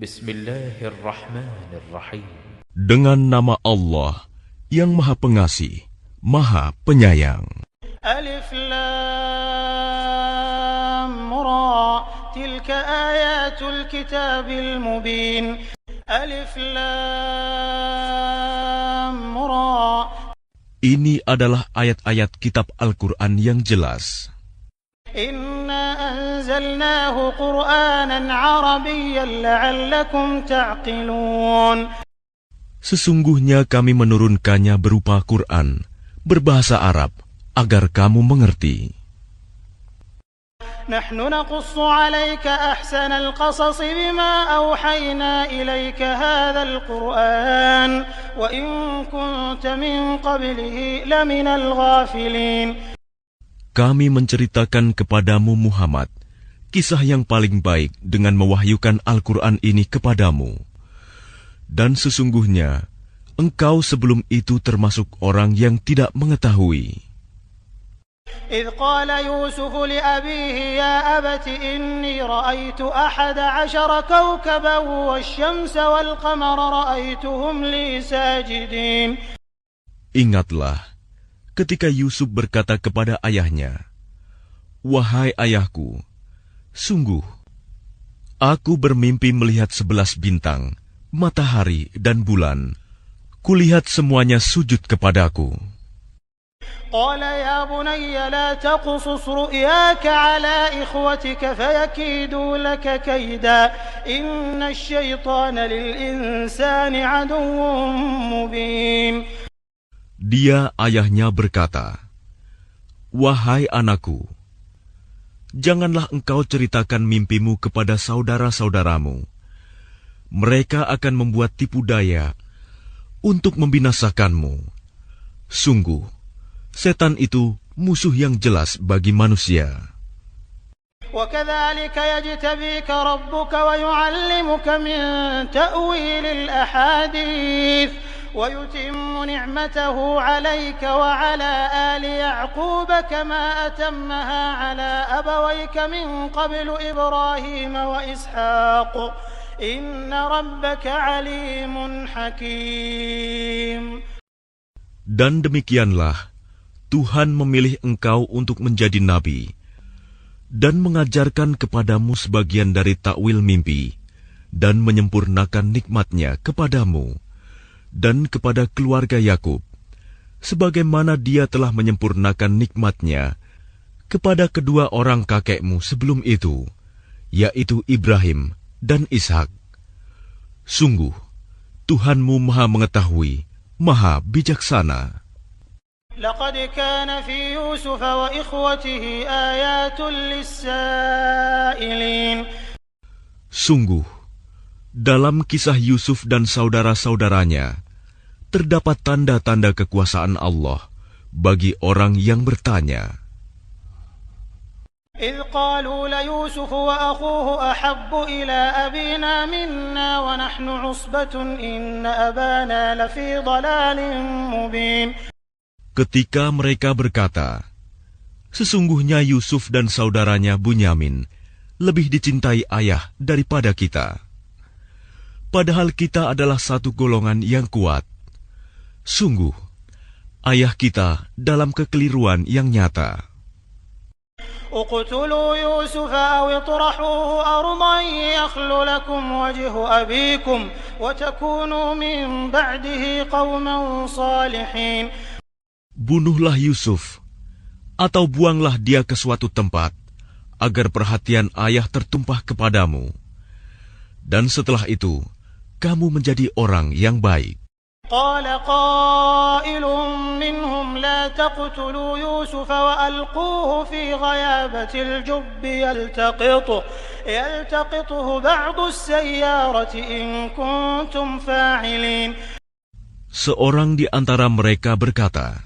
Bismillahirrahmanirrahim. Dengan nama Allah yang Maha Pengasih, Maha Penyayang. Alif Lam Ra, tilka ayatul kitabil mubin. Alif Lam Ra. Ini adalah ayat-ayat kitab Al-Quran yang jelas. Inna anzalnahu Qur'anan Arabiyyan la'allakum ta'qilun. Sesungguhnya kami menurunkannya berupa Quran, berbahasa Arab, agar kamu mengerti. Nahnu naqussu 'alaika ahsanal qasas bima awhayna ilayka hadzal Qur'an wa in kunta min qablihi laminal ghafilin. Kami menceritakan kepadamu Muhammad kisah yang paling baik dengan mewahyukan Al-Quran ini kepadamu. Dan sesungguhnya engkau sebelum itu termasuk orang yang tidak mengetahui. إذ قال يوسف لأبيه يا أبت إني رأيت 11 كوكبا والشمس والقمر رأيتهم لي ساجدين. Ingatlah ketika Yusuf berkata kepada ayahnya, "Wahai ayahku, sungguh, aku bermimpi melihat 11 bintang, matahari dan bulan. Kulihat semuanya sujud kepadaku." قال يا بني لا تقصص رؤياك على إخوتك فيكيدوا لك كيدا إن الشيطان للإنسان عدو مبين. Dia ayahnya berkata, "Wahai anakku, janganlah engkau ceritakan mimpimu kepada saudara-saudaramu. Mereka akan membuat tipu daya untuk membinasakanmu. Sungguh, setan itu musuh yang jelas bagi manusia." وكذلك يجتبيك ربك ويعلمك من تأويل الأحاديث ويتم نعمته عليك وعلى آل يعقوب كما أتمها على أبويك من قبل إبراهيم وإسحاق إن ربك عليم حكيم. Dan demikianlah Tuhan memilih engkau untuk menjadi nabi dan mengajarkan kepadamu sebagian dari takwil mimpi dan menyempurnakan nikmatnya kepadamu dan kepada keluarga Yakub, sebagaimana Dia telah menyempurnakan nikmatnya kepada kedua orang kakekmu sebelum itu, yaitu Ibrahim dan Ishak. Sungguh, Tuhanmu Maha Mengetahui, Maha Bijaksana. لقد كان في يوسف وإخوته آيات للسائلين. Sungguh, dalam kisah Yusuf dan saudara-saudaranya, terdapat tanda-tanda kekuasaan Allah bagi orang yang bertanya. إذ قالوا ليوسف وأخوه أحب إلى أبينا منا ونحن عصبة إن أبانا لفي ضلال مبين. Ketika mereka berkata, "Sesungguhnya Yusuf dan saudaranya Bunyamin lebih dicintai ayah daripada kita. Padahal kita adalah satu golongan yang kuat. Sungguh, ayah kita dalam kekeliruan yang nyata." اقتلوا يوسف أو اطرحوه أرضا يخل لكم وجه أبيكم وتكونوا من بعده قوما صالحين. Bunuhlah Yusuf, atau buanglah dia ke suatu tempat, agar perhatian ayah tertumpah kepadamu. Dan setelah itu, kamu menjadi orang yang baik. قال قائل منهم لا تقتلوا يوسف وألقوه في غيابة الجب يلتقطه بعض السيارة إن كنتم فاعلين. Seorang di antara mereka berkata,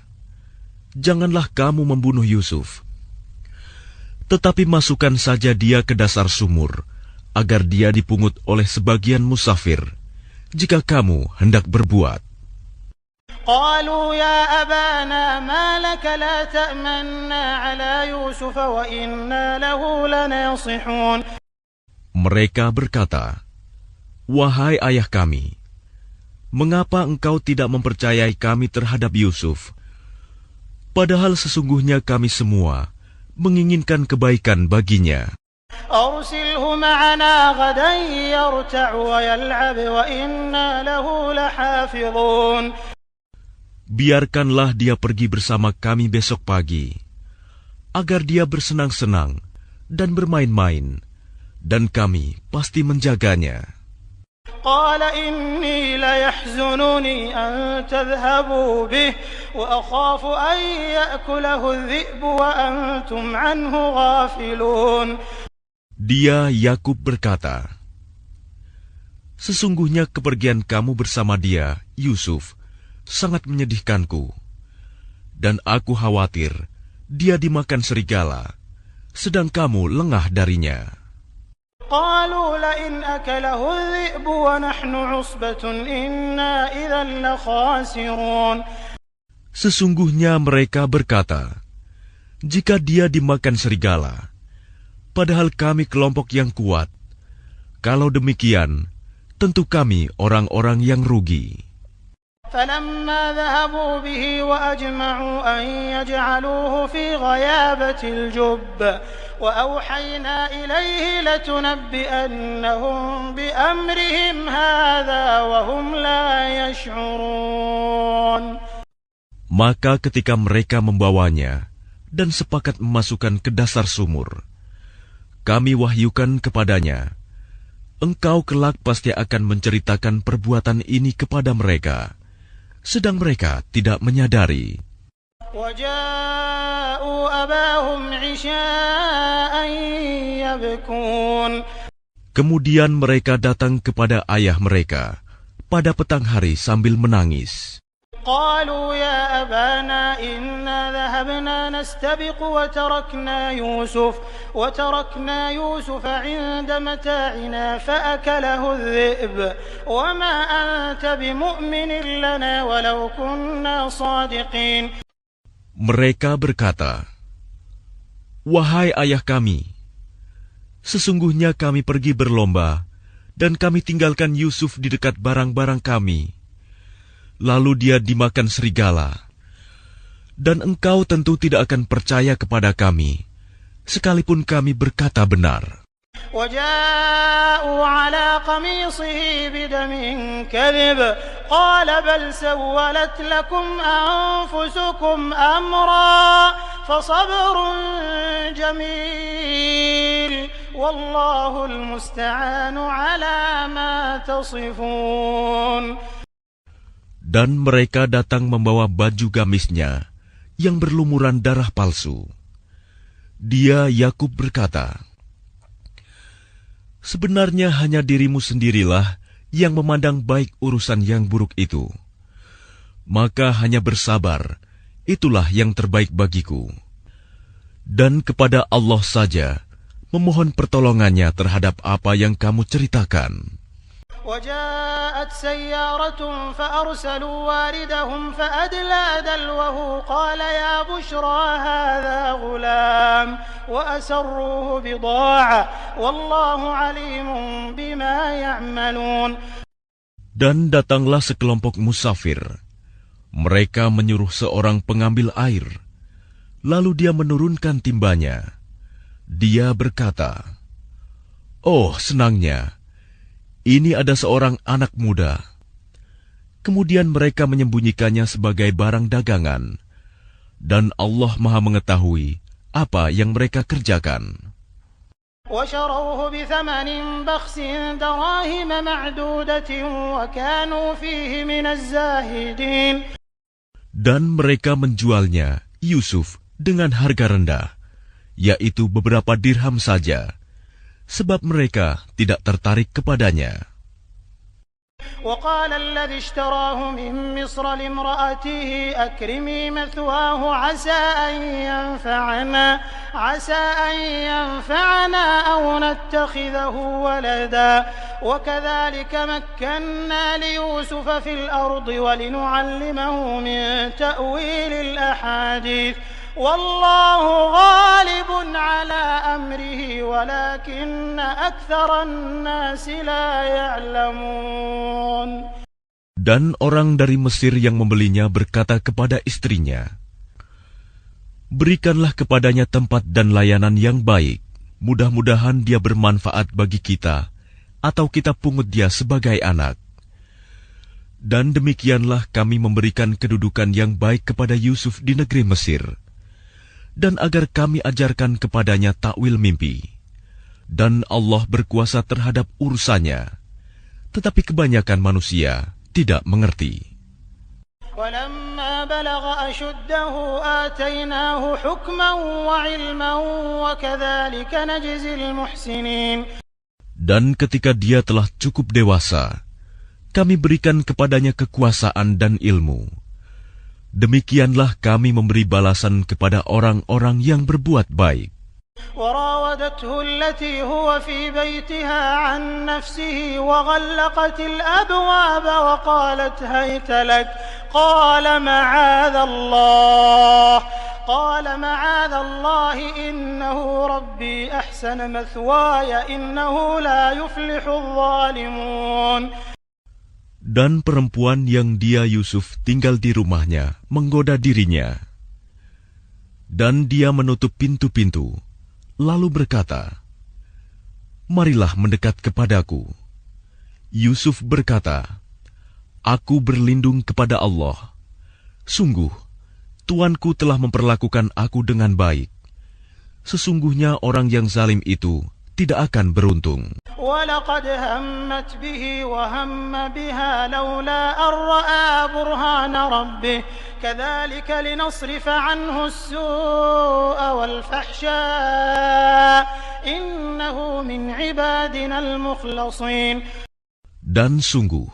"Janganlah kamu membunuh Yusuf, tetapi masukkan saja dia ke dasar sumur, agar dia dipungut oleh sebagian musafir, jika kamu hendak berbuat." قالوا يا أبانا ما لك لا تأمنا على يوسف وإنا له لناصحون. Mereka berkata, Wahai ayah kami, mengapa engkau tidak mempercayai kami terhadap Yusuf? Padahal sesungguhnya kami semua menginginkan kebaikan baginya. أرسله معنا غدا يرتع ويلعب وإنا له لحافظون. Biarkanlah dia pergi bersama kami besok pagi, agar dia bersenang-senang dan bermain-main, dan kami pasti menjaganya. قال إني ليحزنني أن تذهبوا به وأخاف أن يأكله الذئب وأنتم عنه غافلون. Dia Yakub berkata, sesungguhnya kepergian kamu bersama dia, Yusuf, sangat menyedihkanku, dan aku khawatir dia dimakan serigala, sedang kamu lengah darinya. قالوا لئن أكله الذئب ونحن عصبة إنا إذا لخاسرون. Sesungguhnya mereka berkata, jika dia dimakan serigala, padahal kami kelompok yang kuat, kalau demikian, tentu kami orang-orang yang rugi. فلما ذهبوا به وأجمعوا أن يجعلوه في غيابة الجب وأوحينا إليه لتنبئنهم بأمرهم هذا وهم لا يشعرون. Maka ketika mereka membawanya dan sepakat memasukkan ke dasar sumur, kami wahyukan kepadanya, engkau kelak pasti akan menceritakan perbuatan ini kepada mereka, sedang mereka tidak menyadari. وجاءوا أباهم عشاء يبكون. Kemudian mereka datang kepada ayah mereka pada petang hari sambil menangis. قالوا يا أبانا إنا ذهبنا نستبق وتركنا يوسف عند متاعنا فأكله الذئب وما أنت بمؤمن لنا ولو كنا صادقين. Mereka berkata, wahai ayah kami, sesungguhnya kami pergi berlomba dan kami tinggalkan Yusuf di dekat barang-barang kami. Lalu dia dimakan serigala, dan engkau tentu tidak akan percaya kepada kami, sekalipun kami berkata benar. وجاءوا على قميصه بدم كذب قال بل سولت لكم أنفسكم أمرا فصبر جميل والله المستعان على ما تصفون. Dan mereka datang membawa baju gamisnya yang berlumuran darah palsu. Dia Yakub berkata, sebenarnya hanya dirimu sendirilah yang memandang baik urusan yang buruk itu. Maka hanya bersabar, itulah yang terbaik bagiku. Dan kepada Allah saja memohon pertolongannya terhadap apa yang kamu ceritakan. وجاءت سيارة فأرسلوا واردهم فأدلى دلوه قال يا بشرى هذا غلام وأسروه بضاعة والله عليم بما يعملون. Dan datanglah sekelompok musafir. Mereka menyuruh seorang pengambil air. Lalu dia menurunkan timbanya. Dia berkata, oh senangnya, ini ada seorang anak muda. Kemudian mereka menyembunyikannya sebagai barang dagangan. Dan Allah Maha mengetahui apa yang mereka kerjakan. وشروه بثمن بخس دراهم معدودة وكانوا فيه من الزاهدين. Dan mereka menjualnya, Yusuf, dengan harga rendah, yaitu beberapa dirham saja, sebab mereka tidak tertarik kepadanya. وقال الذي اشتراه من مصر لامرأته أكرمي مثواه عسى أن ينفعنا أو نتخذه ولدا وكذلك مكنا ليوسف في الأرض ولنعلمه من تأويل الأحاديث والله غالب على أمره ولكن أكثر الناس لا يعلمون. Dan orang dari Mesir yang membelinya berkata kepada istrinya, "Berikanlah kepadanya tempat dan layanan yang baik. Mudah-mudahan dia bermanfaat bagi kita, atau kita pungut dia sebagai anak." Dan demikianlah kami memberikan kedudukan yang baik kepada Yusuf di negeri Mesir, dan agar kami ajarkan kepadanya takwil mimpi. Dan Allah berkuasa terhadap urusannya, tetapi kebanyakan manusia tidak mengerti. ولما بلغ أشده آتيناه حكما وعلما وكذلك نجزي المحسنين. Dan ketika dia telah cukup dewasa, kami berikan kepadanya kekuasaan dan ilmu. Demikianlah kami memberi balasan kepada orang-orang yang berbuat baik. وراودته التي هو في بيتها عن نفسه وغلقت الأبواب وقالت هيت لك قال معاذ الله إنه ربي أحسن مثواي إنه لا يفلح الظالمون. Dan perempuan yang dia Yusuf tinggal di rumahnya menggoda dirinya. Dan dia menutup pintu-pintu, lalu berkata, "Marilah mendekat kepadaku." Yusuf berkata, "Aku berlindung kepada Allah. Sungguh, Tuanku telah memperlakukan aku dengan baik. Sesungguhnya orang yang zalim itu tidak akan beruntung." وَلَقَدْ هَمَّتْ بِهِ وَهَمَّ بِهَا لَوْلَا أَن رَّأَىٰ بُرْهَانَ رَبِّهِ كَذَٰلِكَ لِنَصْرِفَ عَنْهُ السُّوءَ وَالْفَحْشَاءَ إِنَّهُ مِنْ عِبَادِنَا الْمُخْلَصِينَ. Dan sungguh,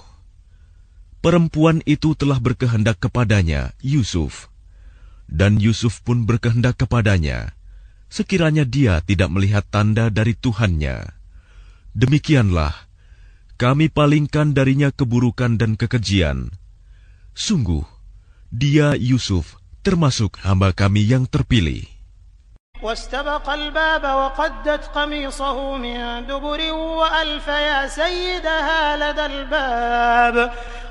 perempuan itu telah berkehendak kepadanya, Yusuf. Dan Yusuf pun berkehendak kepadanya, sekiranya dia tidak melihat tanda dari Tuhannya. Demikianlah, kami palingkan darinya keburukan dan kekejian. Sungguh, dia Yusuf termasuk hamba kami yang terpilih. واستبق الباب وقدت قميصه من دبر وألف يا سيدها لدى الباب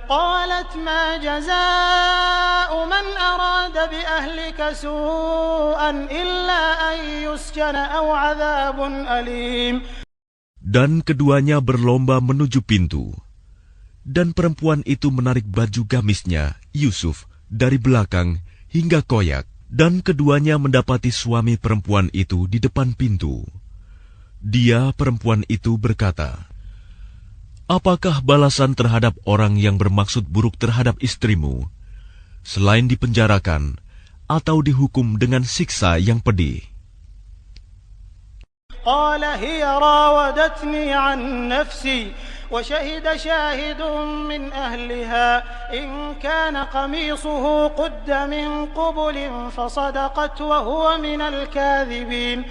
قالت ما جزاء من أراد بأهلك سوءا إلا أن يسجن أو عذاب أليم. Dan keduanya berlomba menuju pintu. Dan perempuan itu menarik baju gamisnya, Yusuf, dari belakang hingga koyak. Dan keduanya mendapati suami perempuan itu di depan pintu. Dia, perempuan itu, berkata, "Apakah balasan terhadap orang yang bermaksud buruk terhadap istrimu, selain dipenjarakan atau dihukum dengan siksa yang pedih?" قال هي راودتني عن نفسي وشهد شاهد من أهلها إن كان قميصه قد من قبل فصدقت وهو من الكاذبين.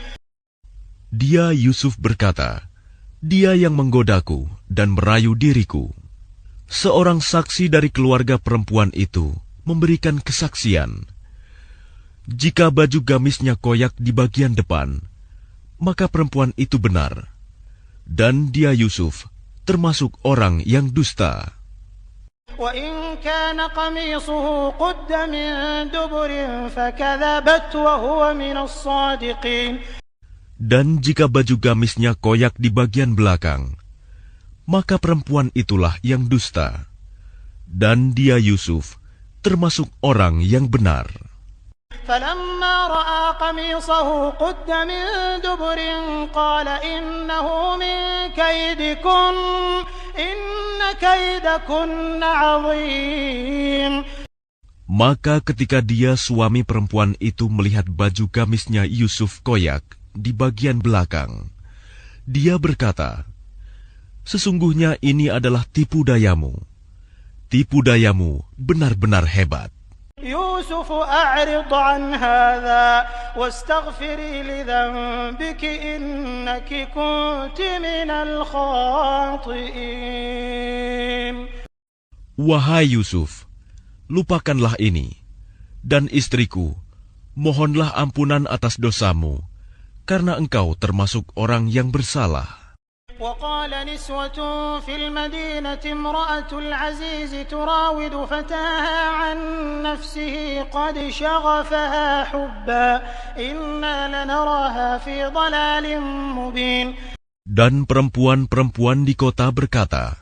Dia Yusuf berkata, "Dia yang menggodaku dan merayu diriku." Seorang saksi dari keluarga perempuan itu memberikan kesaksian. Jika baju gamisnya koyak di bagian depan, maka perempuan itu benar, dan dia Yusuf termasuk orang yang dusta. وَإِنْ كَانَ قَمِيصُهُ قُدَّ مِنْ دُبُرٍ فَكَذَبَتْ وَهُوَ مِنَ الصَّادِقِينَ. Dan jika baju gamisnya koyak di bagian belakang, maka perempuan itulah yang dusta, dan dia Yusuf termasuk orang yang benar. فَلَمَّا رَأَىٰ قَمِيصَهُ قُدَّ مِن دُبُرٍ قَالَ إِنَّهُ مِن كَيْدِكُنَّ إِنَّ كَيْدَكُنَّ عَظِيمٌ. Maka ketika dia suami perempuan itu melihat baju gamisnya Yusuf koyak di bagian belakang, dia berkata, "Sesungguhnya ini adalah tipu dayamu. Tipu dayamu benar-benar hebat." يوسف أعرض عن هذا واستغفري لذنبك إنك كنت من الخاطئين. Wahai Yusuf, lupakanlah ini, dan istriku, mohonlah ampunan atas dosamu, karena engkau termasuk orang yang bersalah. وقال نسوة في المدينة امرأة العزيز تراود فتاها عن نفسه قد شغفها حبا إنا لنراها في ضلال مبين. Dan perempuan-perempuan di kota berkata,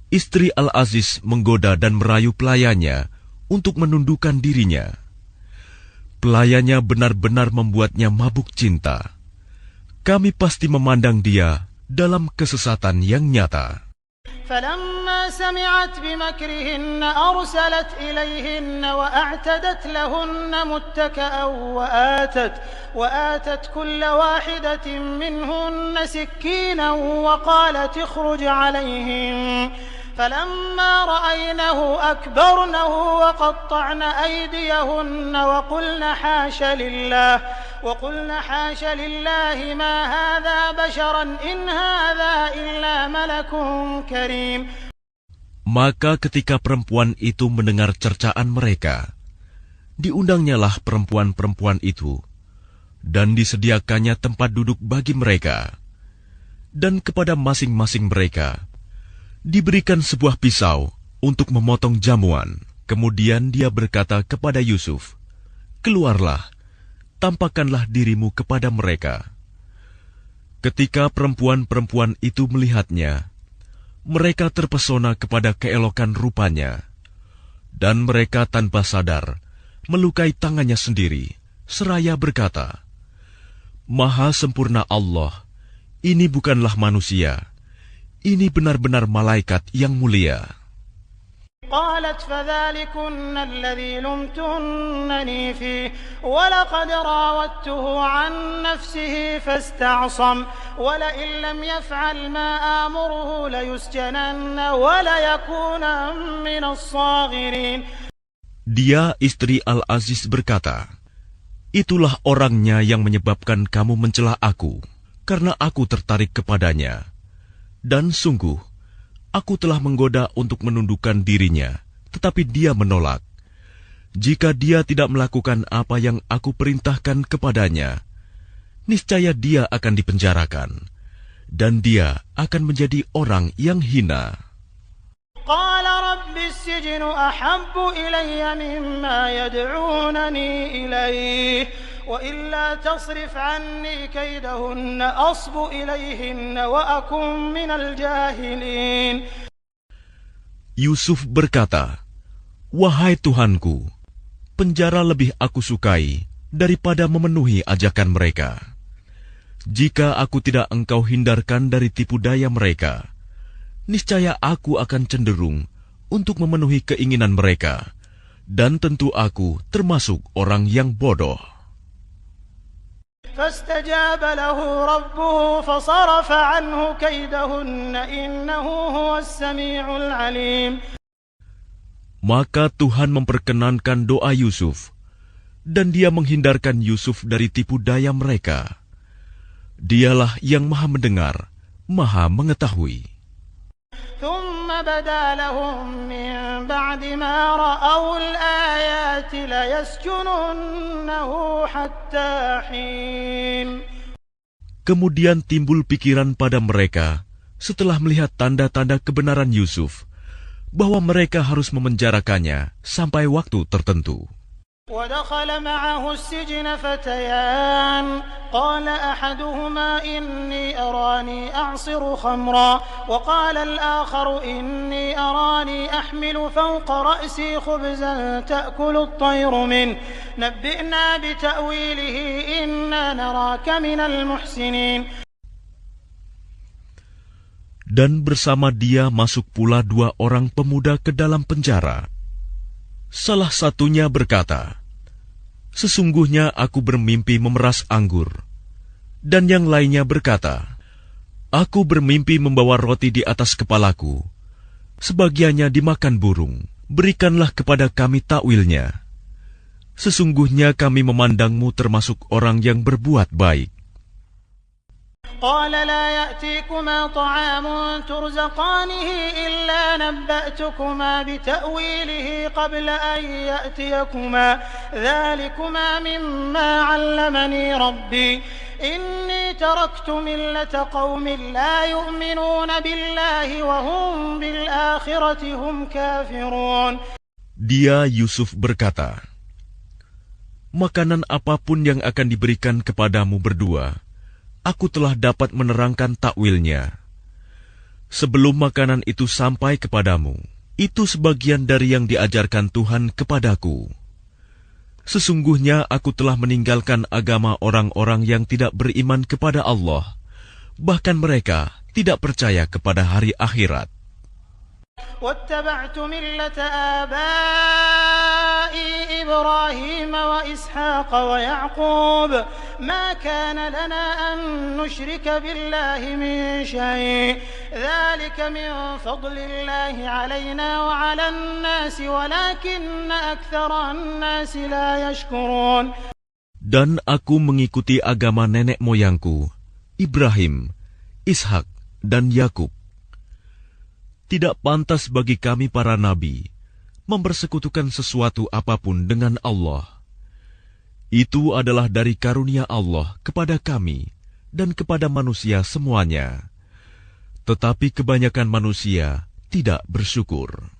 istri Al-Aziz menggoda dan merayu pelayannya untuk menundukkan dirinya. Pelayannya benar-benar membuatnya mabuk cinta. Kami pasti memandang dia dalam kesesatan yang nyata. فلما سمعت بمكرهن أرسلت إليهن وأعتدت لهن متكأ وآتت كل واحدة منهن سكينا وقالت اخرج عليهم فلما رأينه أكبرنه وقطعن أيديهن وقلن حاش لله ما هذا بشرا إن هذا إلا ملك كريم. Maka ketika perempuan itu mendengar cercaan mereka, diundangnyalah perempuan-perempuan itu, dan disediakannya tempat duduk bagi mereka, dan kepada masing-masing mereka diberikan sebuah pisau untuk memotong jamuan. Kemudian dia berkata kepada Yusuf, keluarlah, tampakkanlah dirimu kepada mereka. Ketika perempuan-perempuan itu melihatnya, mereka terpesona kepada keelokan rupanya, dan mereka tanpa sadar melukai tangannya sendiri, seraya berkata, Maha sempurna Allah, ini bukanlah manusia, ini benar-benar malaikat yang mulia. قالت فذلكن الذي لمتنني فيه ولقد راودته عن نفسه فاستعصم ولئن لم يفعل ما آمره ليسجنن وليكون من الصاغرين. Dia, istri Al-Aziz, berkata, itulah orangnya yang menyebabkan kamu mencela aku, karena aku tertarik kepadanya. Dan sungguh, aku telah menggoda untuk menundukkan dirinya, tetapi dia menolak. Jika dia tidak melakukan apa yang aku perintahkan kepadanya, niscaya dia akan dipenjarakan, dan dia akan menjadi orang yang hina. قال رب السجن أحب إلي مما يدعونني إليه وإلا تصرف عني كيدهن أصب إليهن وأكن من الجاهلين. Yusuf berkata, wahai Tuhanku, penjara lebih aku sukai daripada memenuhi ajakan mereka. Jika aku tidak engkau hindarkan dari tipu daya mereka, niscaya aku akan cenderung untuk memenuhi keinginan mereka, dan tentu aku termasuk orang yang bodoh. فاستجاب له ربه فصرف عنه كيدهن إنه هو السميع العليم. Maka Tuhan memperkenankan doa Yusuf, dan dia menghindarkan Yusuf dari tipu daya mereka. Dialah yang maha mendengar, maha mengetahui. ثم بدا لهم من بعد ما رأوا الآيات ليسجننه حتى حين. Kemudian timbul pikiran pada mereka setelah melihat tanda-tanda kebenaran Yusuf, bahwa mereka harus memenjarakannya sampai waktu tertentu. ودخل معه السجن فتيان قال أحدهما إني أراني أعصر خمرا وقال الآخر إني أراني أحمل فوق رأسي خبزا تأكل الطير منه نبئنا بتأويله إنا نراك من المحسنين. Dan bersama dia masuk pula 2 orang pemuda ke dalam penjara. Salah satunya berkata, sesungguhnya aku bermimpi memeras anggur. Dan yang lainnya berkata, aku bermimpi membawa roti di atas kepalaku. Sebagiannya dimakan burung. Berikanlah kepada kami takwilnya. Sesungguhnya kami memandangmu termasuk orang yang berbuat baik. قال لا يأتيكما طعام ترزقانه إلا نبأتكما بتأويله قبل أن يأتيكما ذلكما مما علمني ربي إني تركت ملة قوم لا يؤمنون بالله وهم بالآخرة هم كافرون. Dia Yusuf berkata, makanan apapun yang akan diberikan kepadamu berdua, aku telah dapat menerangkan takwilnya. Sebelum makanan itu sampai kepadamu, itu sebagian dari yang diajarkan Tuhan kepadaku. Sesungguhnya aku telah meninggalkan agama orang-orang yang tidak beriman kepada Allah, bahkan mereka tidak percaya kepada hari akhirat. واتبعت ملة آبائي إبراهيم وإسحاق ويعقوب ما كان لنا أن نشرك بالله من شيء ذلك من فضل الله علينا وعلى الناس ولكن أكثر الناس لا يشكرون. Dan aku mengikuti agama nenek moyangku, Ibrahim, Ishak, dan Yakub. Tidak pantas bagi kami para nabi mempersekutukan sesuatu apapun dengan Allah. Itu adalah dari karunia Allah kepada kami dan kepada manusia semuanya. Tetapi kebanyakan manusia tidak bersyukur.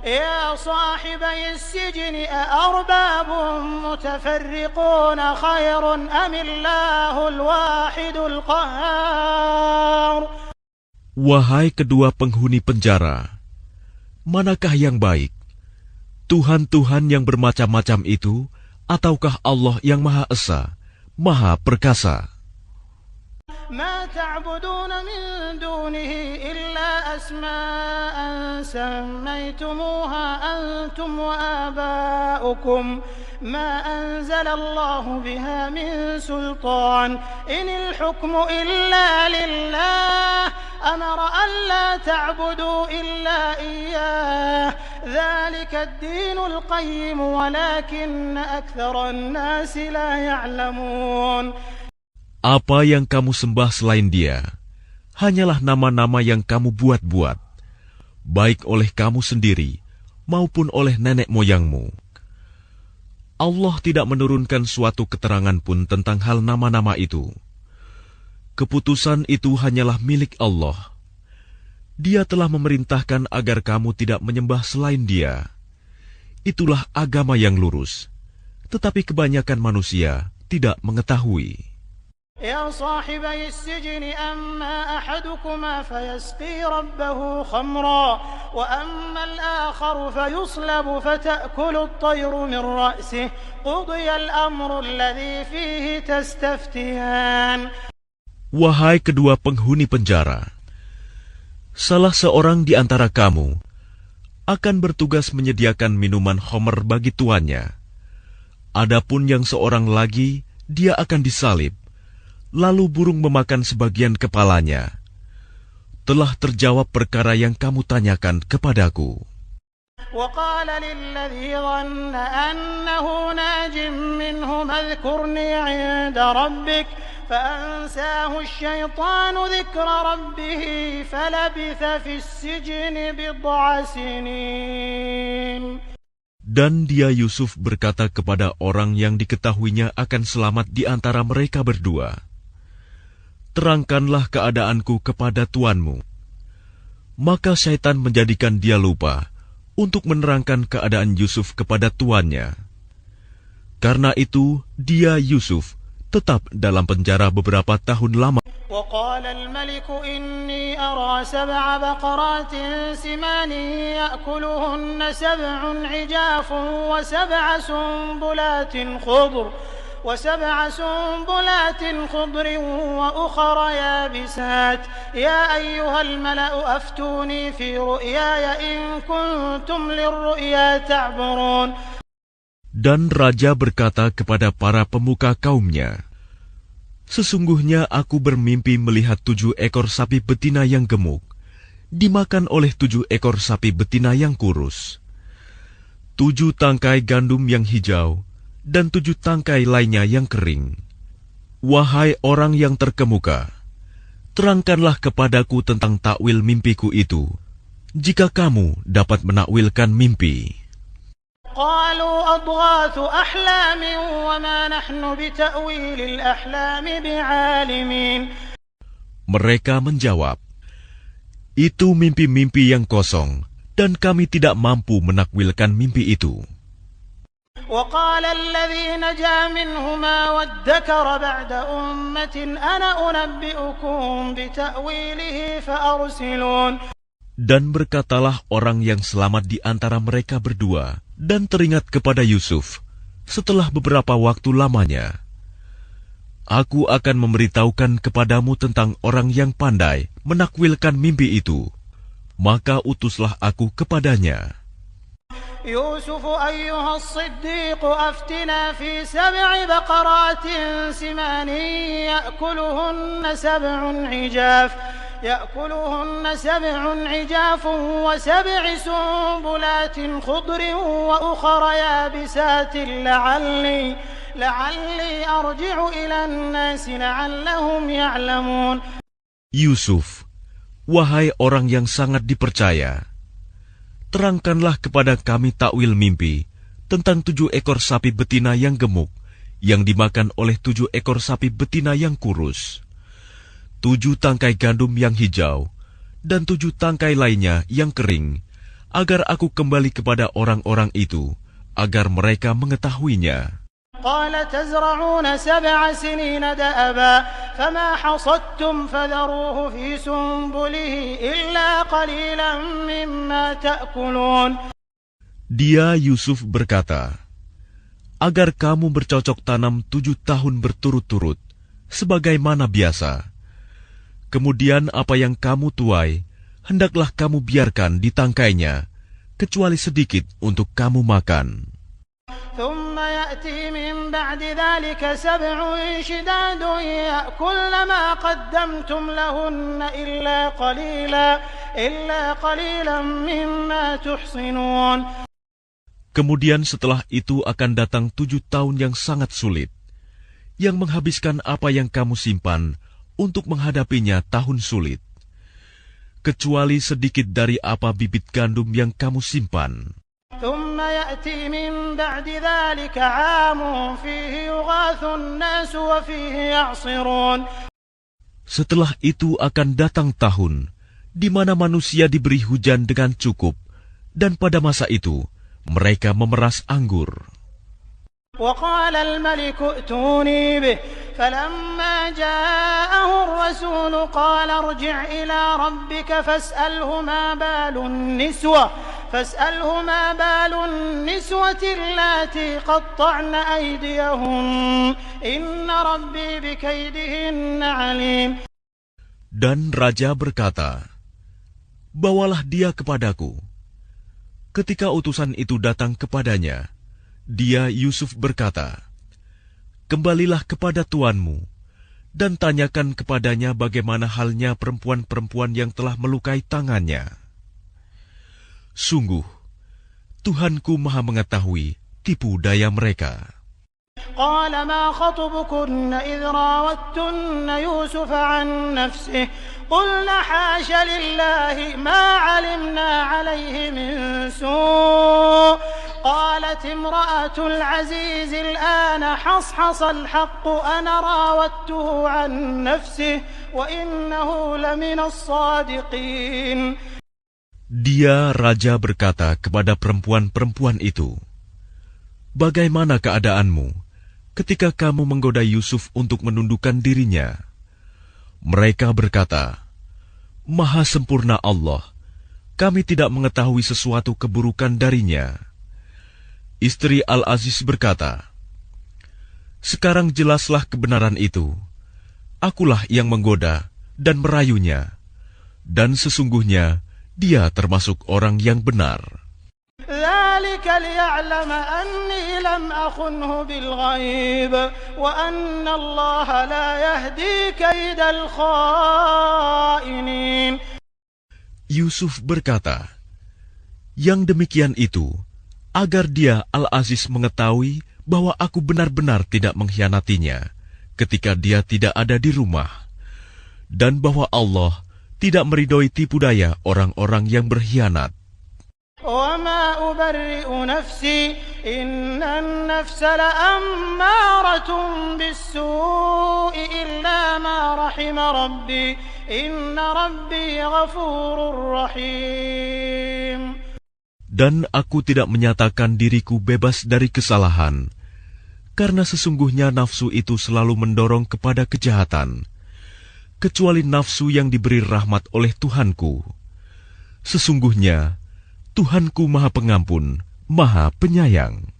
يا صاحبي السجن أأرباب متفرقون خير أم الله الواحد القهار. Wahai kedua penghuni penjara, manakah yang baik? Tuhan-Tuhan yang bermacam-macam itu, ataukah Allah yang Maha Esa, Maha Perkasa? ما تعبدون من دونه إلا أسماء سميتموها أنتم وآباؤكم ما أنزل الله بها من سلطان إن الحكم إلا لله أمر ألا تعبدوا إلا إياه ذلك الدين القيم ولكن أكثر الناس لا يعلمون. Apa yang kamu sembah selain Dia, hanyalah nama-nama yang kamu buat-buat, baik oleh kamu sendiri maupun oleh nenek moyangmu. Allah tidak menurunkan suatu keterangan pun tentang hal nama-nama itu. Keputusan itu hanyalah milik Allah. Dia telah memerintahkan agar kamu tidak menyembah selain Dia. Itulah agama yang lurus, tetapi kebanyakan manusia tidak mengetahui. يا صاحبي السجن أما أحدكما فيسقي ربه خمرا وأما الآخر فيصلب فتأكل الطير من رأسه قضي الأمر الذي فيه تستفتيان. Wahai kedua penghuni penjara, salah seorang di antara kamu akan bertugas menyediakan minuman khamr bagi tuannya. Adapun yang seorang lagi, dia akan disalib. Lalu burung memakan sebagian kepalanya. Telah terjawab perkara yang kamu tanyakan kepadaku. وقال للذي ظن أنه ناج منهم اذكرني عند ربك فأنساه الشيطان ذكر ربه فلبث في السجن بضع سنين. Dan dia Yusuf berkata kepada orang yang diketahuinya akan selamat di antara mereka berdua, terangkanlah keadaanku kepada tuanmu. Maka syaitan menjadikan dia lupa untuk menerangkan keadaan Yusuf kepada tuannya. Karena itu, dia Yusuf tetap dalam penjara beberapa tahun lama. وقال الملك إني أرى 7 بقرات سمان يأكلهن 7 عجاف وسبع سنبلات خضر وأخر يابسات يا أيها الملأ أفتوني في رؤياي إن كنتم للرؤيا تعبرون. Dan raja berkata kepada para pemuka kaumnya, sesungguhnya aku bermimpi melihat 7 ekor sapi betina yang gemuk dimakan oleh 7 ekor sapi betina yang kurus, 7 tangkai gandum yang hijau dan 7 tangkai lainnya yang kering. Wahai orang yang terkemuka, terangkanlah kepadaku tentang takwil mimpiku itu, jika kamu dapat menakwilkan mimpi. قالوا أضغاث أحلام وما نحن بتأويل الأحلام بعالمين. Mereka menjawab, itu mimpi-mimpi yang kosong, dan kami tidak mampu menakwilkan mimpi itu. وقال الذي نجا منهما وادكر بعد أمة أنا أنبئكم بتأويله فأرسلون. Dan berkatalah orang yang selamat di antara mereka berdua dan teringat kepada Yusuf setelah beberapa waktu lamanya. Aku akan memberitahukan kepadamu tentang orang yang pandai menakwilkan mimpi itu. Maka utuslah aku kepadanya. يوسف أيها الصديق أفتنا في 7 بقرات سمان يأكلهن 7 عجاف و7 سنبلات خضر وأخر يابسات لعلي أرجع إلى الناس لعلهم يعلمون. Yusuf, wahai orang yang sangat dipercaya, terangkanlah kepada kami takwil mimpi tentang 7 ekor sapi betina yang gemuk, yang dimakan oleh 7 ekor sapi betina yang kurus, 7 tangkai gandum yang hijau, dan 7 tangkai lainnya yang kering, agar aku kembali kepada orang-orang itu, agar mereka mengetahuinya. قال تزرعون 7 سنين دأبا فما حصدتم فذروه في سنبله إلا قليلا مما تأكلون. Dia Yusuf berkata, agar kamu bercocok tanam 7 tahun berturut-turut, sebagaimana biasa. Kemudian apa yang kamu tuai, hendaklah kamu biarkan di tangkainya, kecuali sedikit untuk kamu makan. ثم يأتي من بعد ذلك 7 شداد يأكلن ما قدمتم لهن إلا قليلا مما تحصنون. Kemudian setelah itu akan datang 7 tahun yang sangat sulit, yang menghabiskan apa yang kamu simpan untuk menghadapinya tahun sulit, kecuali sedikit dari apa bibit gandum yang kamu simpan. ثم يأتي من بعد ذلك عام فيه يغاث الناس وفيه يعصرون. Setelah itu akan datang tahun di mana manusia diberi hujan dengan cukup, dan pada masa itu mereka memeras anggur. وقال الملك ائتوني به فلما جاءه الرسول قال ارجع إلى ربك فاسأله ما بال النسوة اللاتي قطعن أيديهن إن ربي بكيدهن عليم. Dan raja berkata, bawalah dia kepadaku. Ketika utusan itu datang kepadanya, dia Yusuf berkata, kembalilah kepada tuanmu dan tanyakan kepadanya bagaimana halnya perempuan-perempuan yang telah melukai tangannya. Sungguh, Tuhanku Maha mengetahui tipu daya mereka. قال ما خطبكن إذ راوتن يوسف عن نفسه قلنا حاش لله ما علمنا عليه من سوء قالت امرأة العزيز الآن حصحص الحق أنا راودته عن نفسه وإنه لمن الصادقين. Dia raja berkata kepada perempuan-perempuan itu, bagaimana keadaanmu ketika kamu menggoda Yusuf untuk menundukkan dirinya? Mereka berkata, Maha sempurna Allah, kami tidak mengetahui sesuatu keburukan darinya. Istri Al-Aziz berkata, sekarang jelaslah kebenaran itu. Akulah yang menggoda dan merayunya, dan sesungguhnya dia termasuk orang yang benar. ذلك ليعلم أني لم أخنه بالغيب وأن الله لا يهدي كيد الخائنين. Yusuf berkata, yang demikian itu agar dia Al-Aziz mengetahui bahwa aku benar-benar tidak mengkhianatinya, ketika dia tidak ada di rumah, dan bahwa Allah tidak meridhoi tipu daya orang-orang yang berkhianat. وَمَا أُبَرِّئُ نَفْسِي إِنَّ النَّفْسَ لَأَمَّارَةٌ بِالسُّوءِ إِلَّا مَا رَحِمَ رَبِّي إِنَّ رَبِّي غَفُورٌ رَّحِيمٌ. Dan aku tidak menyatakan diriku bebas dari kesalahan, karena sesungguhnya nafsu itu selalu mendorong kepada kejahatan, kecuali nafsu yang diberi rahmat oleh Tuhanku. Sesungguhnya Tuhanku Maha Pengampun, Maha Penyayang.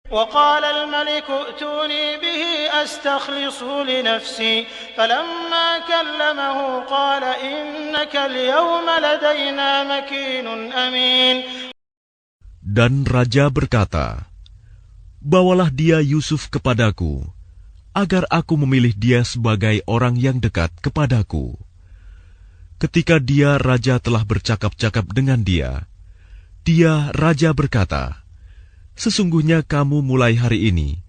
وقال الملك ائتوني به أستخلصه لنفسي فلما كلمه قال إنك اليوم لدينا مكين أمين. Dan raja berkata, bawalah dia Yusuf kepadaku, agar aku memilih dia sebagai orang yang dekat kepadaku. Ketika raja telah bercakap-cakap dengan dia, raja berkata, sesungguhnya kamu mulai hari ini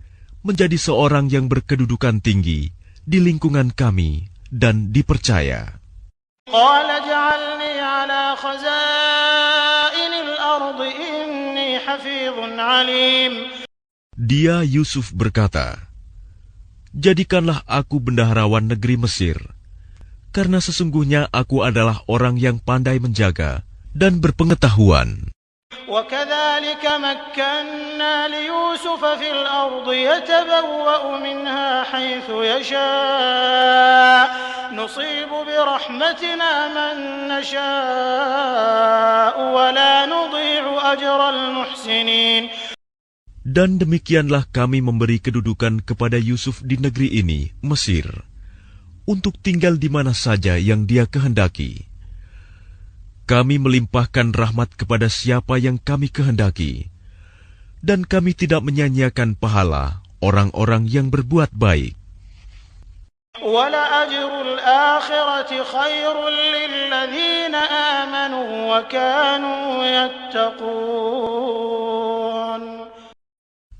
menjadi seorang yang berkedudukan tinggi di lingkungan kami dan dipercaya. قال اجعلني على خزائن الأرض إني حفيظ عليم. Dia Yusuf berkata, jadikanlah aku bendaharawan negeri Mesir, karena sesungguhnya aku adalah orang yang pandai menjaga dan berpengetahuan. وكذلك مكنا ليوسف في الأرض يتبوأ منها حيث يشاء نصيب برحمتنا من نشاء ولا نضيع أجر المحسنين. Dan demikianlah kami memberi kedudukan kepada Yusuf di negeri ini, Mesir, untuk tinggal di mana saja yang dia kehendaki. Kami melimpahkan rahmat kepada siapa yang kami kehendaki, dan kami tidak menyanyiakan pahala orang-orang yang berbuat baik. وَلَأَجْرُ الْآخِرَةِ خَيْرٌ لِّلَّذِينَ آمَنُوا وَكَانُوا يَتَّقُونَ.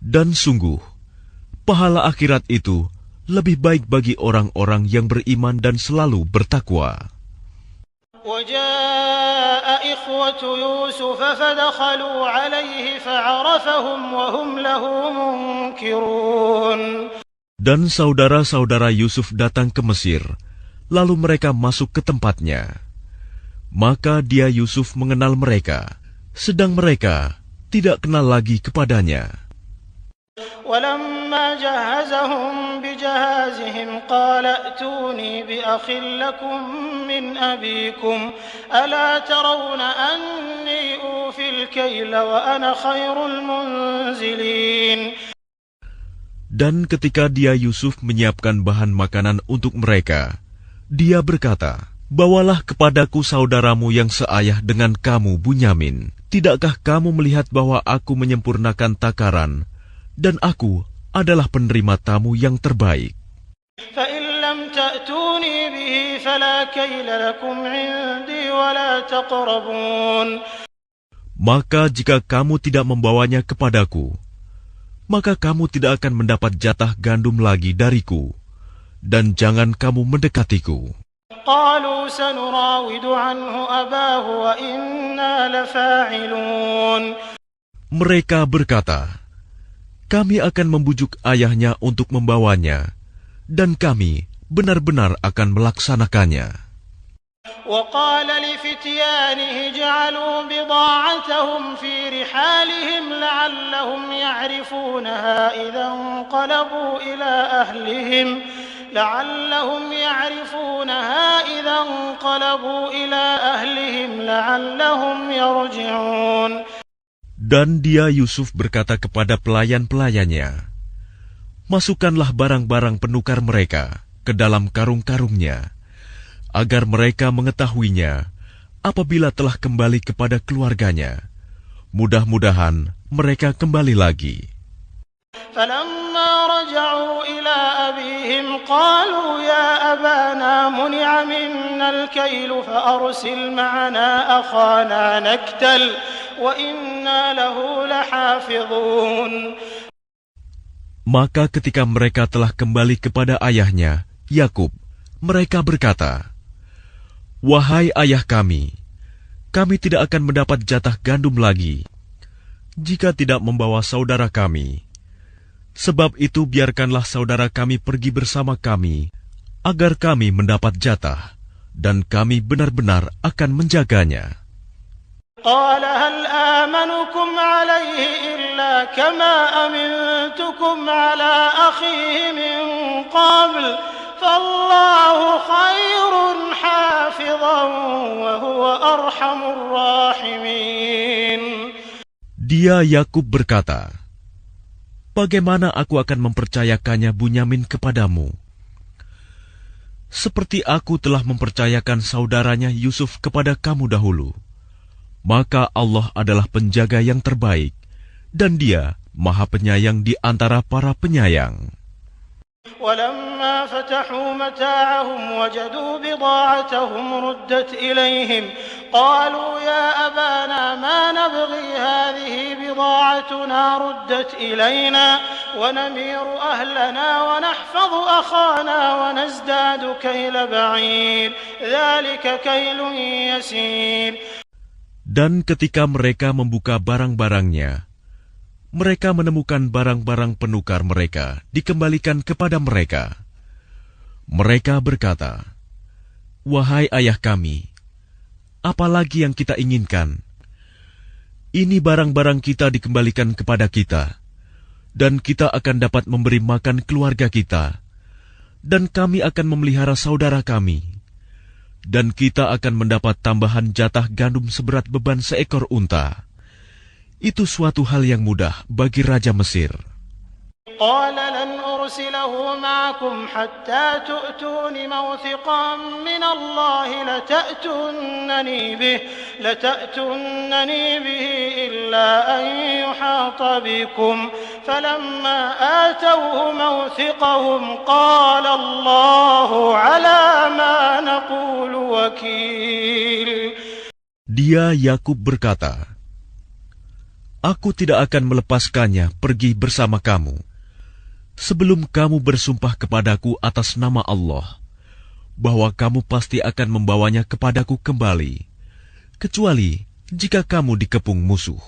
Dan sungguh, pahala akhirat itu lebih baik bagi orang-orang yang beriman dan selalu bertakwa. وجاء إخوة يوسف فدخلوا عليه فعرفهم وهم له منكرون. Dan saudara-saudara Yusuf datang ke Mesir, lalu mereka masuk ke tempatnya. Maka dia Yusuf mengenal mereka, sedang mereka tidak kenal lagi kepadanya. ولما جهزهم بجهازهم قال ائتوني بأخ لكم من أبيكم ألا ترون أني أوفي الكيل وأنا خير المنزلين. Dan ketika dia Yusuf menyiapkan bahan makanan untuk mereka, dia berkata, bawalah kepadaku saudaramu yang seayah dengan kamu, Bunyamin. Tidakkah kamu melihat bahwa aku menyempurnakan takaran, dan aku adalah penerima tamu yang terbaik. فَإِنْ لَمْ تَأْتُونِي بِهِ فَلَا كَيْلَ لَكُمْ عِنْدِي وَلَا تَقْرَبُونَ. Maka jika kamu tidak membawanya kepadaku, maka kamu tidak akan mendapat jatah gandum lagi dariku, dan jangan kamu mendekatiku. قَالُوا سَنُرَاوِدُ عَنْهُ أَبَاهُ وَإِنَّا لَفَاعِلُونَ. Mereka berkata, kami akan membujuk ayahnya untuk membawanya, dan kami benar-benar akan melaksanakannya. وقال لفتيانه جعلوا بضاعتهم في رحالهم لعلهم يعرفونها إذا انقلبوا إلى أهلهم لعلهم يرجعون. Dan dia Yusuf berkata kepada pelayan-pelayannya, masukkanlah barang-barang penukar mereka ke dalam karung-karungnya, agar mereka mengetahuinya apabila telah kembali kepada keluarganya. Mudah-mudahan mereka kembali lagi. فَلَمَّا رَجَعُوا إِلَى أَبِيهِمْ قَالُوا يَا أَبَانَا مُنِعَ مِنَّا الْكَيْلُ فَأَرْسِلْ مَعَنَا أَخَانَا نَكْتَلْ وَإِنَّا لَهُ لَحَافِظُونَ. Maka ketika mereka telah kembali kepada ayahnya, Yakub, mereka berkata, "Wahai ayah kami tidak akan mendapat jatah gandum lagi jika tidak membawa saudara kami. Sebab itu biarkanlah saudara kami pergi bersama kami, agar kami mendapat jatah, dan kami benar-benar akan menjaganya." قال هل آمنكم عليه إلا كما أمنتكم على أخيه من قبل فالله خير حافظا وهو أرحم الراحمين. Dia Yakub berkata, "Bagaimana aku akan mempercayakannya Bunyamin kepadamu? Seperti aku telah mempercayakan saudaranya Yusuf kepada kamu dahulu. Maka Allah adalah penjaga yang terbaik, dan Dia Maha Penyayang di antara para penyayang." ولما فتحوا متاعهم وجدوا بضاعتهم ردت إليهم قالوا يا أبانا ما نبغي هذه بضاعتنا ردت إلينا ونمير أهلنا ونحفظ أخانا ونزداد كيل بعير ذلك كيل يسير. Dan ketika mereka membuka barang-barangnya, mereka menemukan barang-barang penukar mereka dikembalikan kepada mereka. Mereka berkata, "Wahai ayah kami, apalagi yang kita inginkan? Ini barang-barang kita dikembalikan kepada kita, dan kita akan dapat memberi makan keluarga kita, dan kami akan memelihara saudara kami, dan kita akan mendapat tambahan jatah gandum seberat beban seekor unta. Itu suatu hal yang mudah bagi Raja Mesir." قال لن أرسله معكم حتى تؤتون موثقا من الله لتأتونني به إلا أن يحاط بكم فلما آتوه موثقهم قال الله على ما نقول وكيل. Dia Yakub berkata, "Aku tidak akan melepaskannya pergi bersama kamu sebelum kamu bersumpah kepadaku atas nama Allah bahwa kamu pasti akan membawanya kepadaku kembali, kecuali jika kamu dikepung musuh."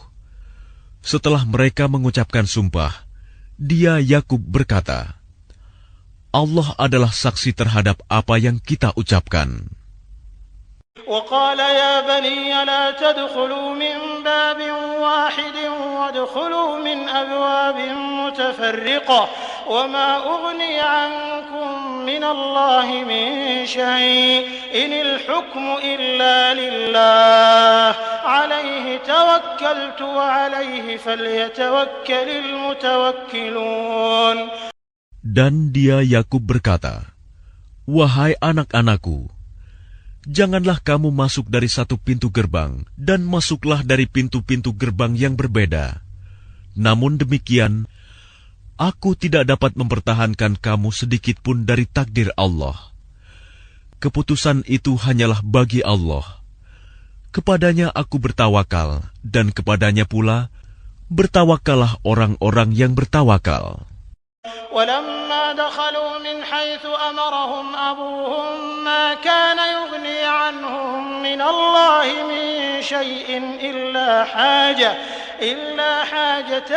Setelah mereka mengucapkan sumpah, dia Yakub berkata, "Allah adalah saksi terhadap apa yang kita ucapkan." وقال يا بني لا تدخلوا من باب واحد وادخلوا من أبواب متفرقة وما أغني عنكم من الله من شيء إن الحكم إلا لله عليه توكلت وعليه فليتوكل المتوكلون. Dan dia Yakub berkata, "Wahai anak-anakku, janganlah kamu masuk dari satu pintu gerbang, dan masuklah dari pintu-pintu gerbang yang berbeda. Namun demikian, aku tidak dapat mempertahankan kamu sedikit pun dari takdir Allah. Keputusan itu hanyalah bagi Allah. Kepadanya aku bertawakal, dan kepadanya pula bertawakallah orang-orang yang bertawakal." ولما دخلوا من حيث أمرهم أبوهم ما كان يغني عنهم من الله من شيء إلا حاجة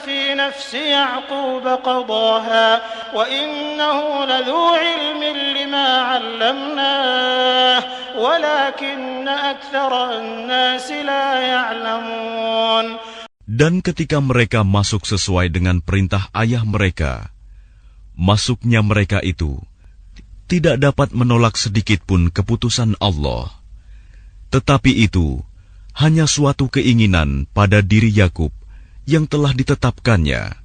في نفس يعقوب قضاها وإنه لذو علم لما علمناه ولكن أكثر الناس لا يعلمون. Dan ketika mereka masuk sesuai dengan perintah ayah mereka, masuknya mereka itu tidak dapat menolak sedikit pun keputusan Allah. Tetapi itu hanya suatu keinginan pada diri Yakub yang telah ditetapkannya.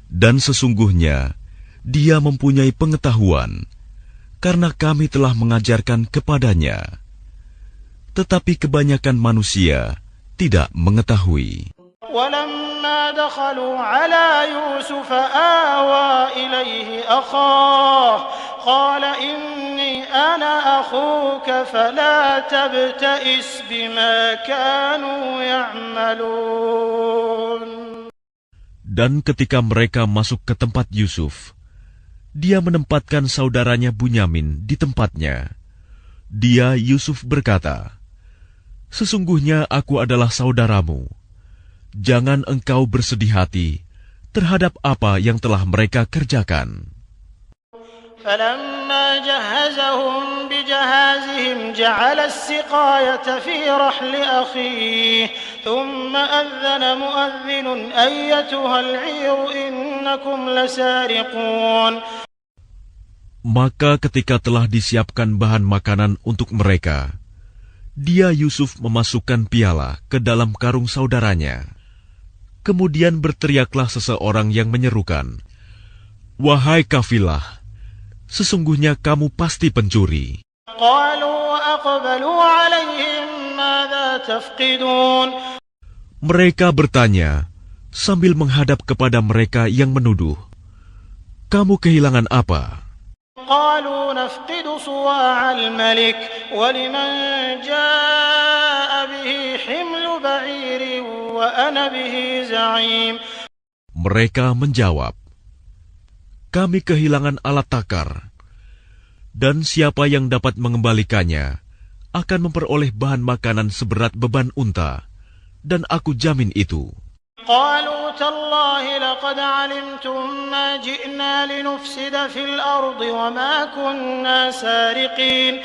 Dan sesungguhnya dia mempunyai pengetahuan, karena kami telah mengajarkan kepadanya. Tetapi kebanyakan manusia tidak mengetahui. ولما دخلوا على يوسف آوى إليه أخاه قال إني أنا أخوك فلا تبتئس بما كانوا يعملون. Dan ketika mereka masuk ke tempat Yusuf, dia menempatkan saudaranya Bunyamin di tempatnya. Dia, Yusuf, berkata, "Sesungguhnya aku adalah saudaramu. Jangan engkau bersedih hati terhadap apa yang telah mereka kerjakan." فلما جهزهم بجهازهم جعل السقاية في رحل أخيه ثم أذن مؤذن أيتها العير إنكم لسارقون. Maka ketika telah disiapkan bahan makanan untuk mereka, dia Yusuf memasukkan piala ke dalam karung saudaranya. Kemudian berteriaklah seseorang yang menyerukan, "Wahai kafilah, sesungguhnya kamu pasti pencuri." Mereka bertanya sambil menghadap kepada mereka yang menuduh, "Kamu kehilangan apa?" Mereka menjawab, "Kami kehilangan alat takar, dan siapa yang dapat mengembalikannya akan memperoleh bahan makanan seberat beban unta, dan aku jamin itu." قالوا تالله لقد علمتم ما جئنا لنفسد في الأرض وما كنا سارقين.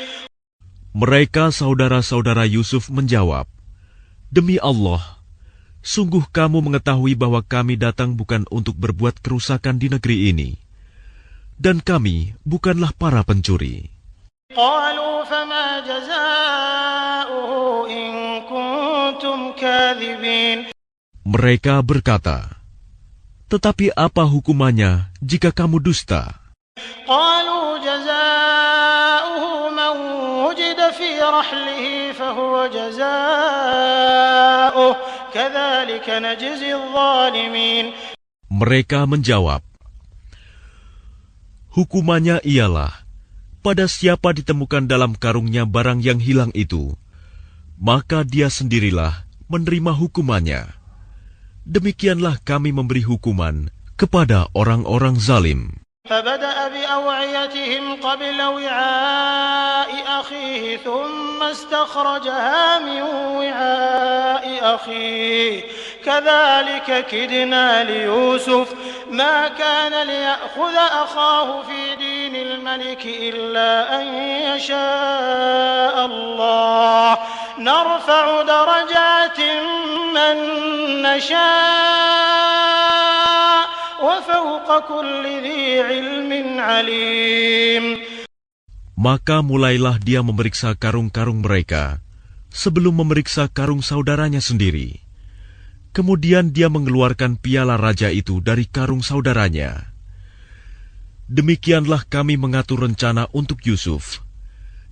Mereka saudara-saudara Yusuf menjawab, "Demi Allah, sungguh kamu mengetahui bahwa kami datang bukan untuk berbuat kerusakan di negeri ini, dan kami bukanlah para pencuri." قالوا فما جزاؤه إن كنتم كاذبين. Mereka berkata, "Tetapi apa hukumannya jika kamu dusta?" قالوا جزاؤه من وجد في رحله فهو جزاؤه كذلك نجزي الظالمين. Mereka menjawab, "Hukumannya ialah pada siapa ditemukan dalam karungnya barang yang hilang itu, maka dia sendirilah menerima hukumannya. Demikianlah kami memberi hukuman kepada orang-orang zalim." فبدأ بأوعيتهم قبل وعاء أخيه ثم استخرجها من وعاء أخيه كذلك كدنا ليوسف ما كان ليأخذ أخاه في دين الملك إلا أن يشاء الله نرفع درجات من نشاء وفوق كل ذي علم عليم. Maka mulailah dia memeriksa karung-karung mereka sebelum memeriksa karung saudaranya sendiri. Kemudian dia mengeluarkan piala raja itu dari karung saudaranya. Demikianlah kami mengatur rencana untuk Yusuf.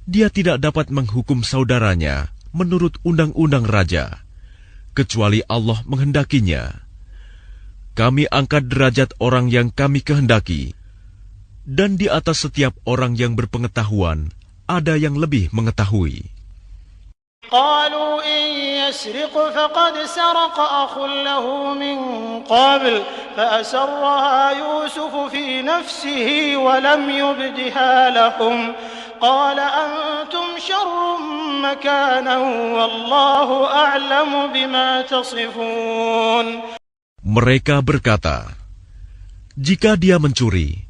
Dia tidak dapat menghukum saudaranya menurut undang-undang raja, kecuali Allah menghendakinya. Kami angkat derajat orang yang kami kehendaki, dan di atas setiap orang yang berpengetahuan ada yang lebih mengetahui. قالوا إن يسرق فقد سرق أخ له من قبل فأسرها يوسف في نفسه ولم يبدها لهم قال أنتم شر مكانا والله أعلم بما تصفون. Mereka berkata, "Jika dia mencuri,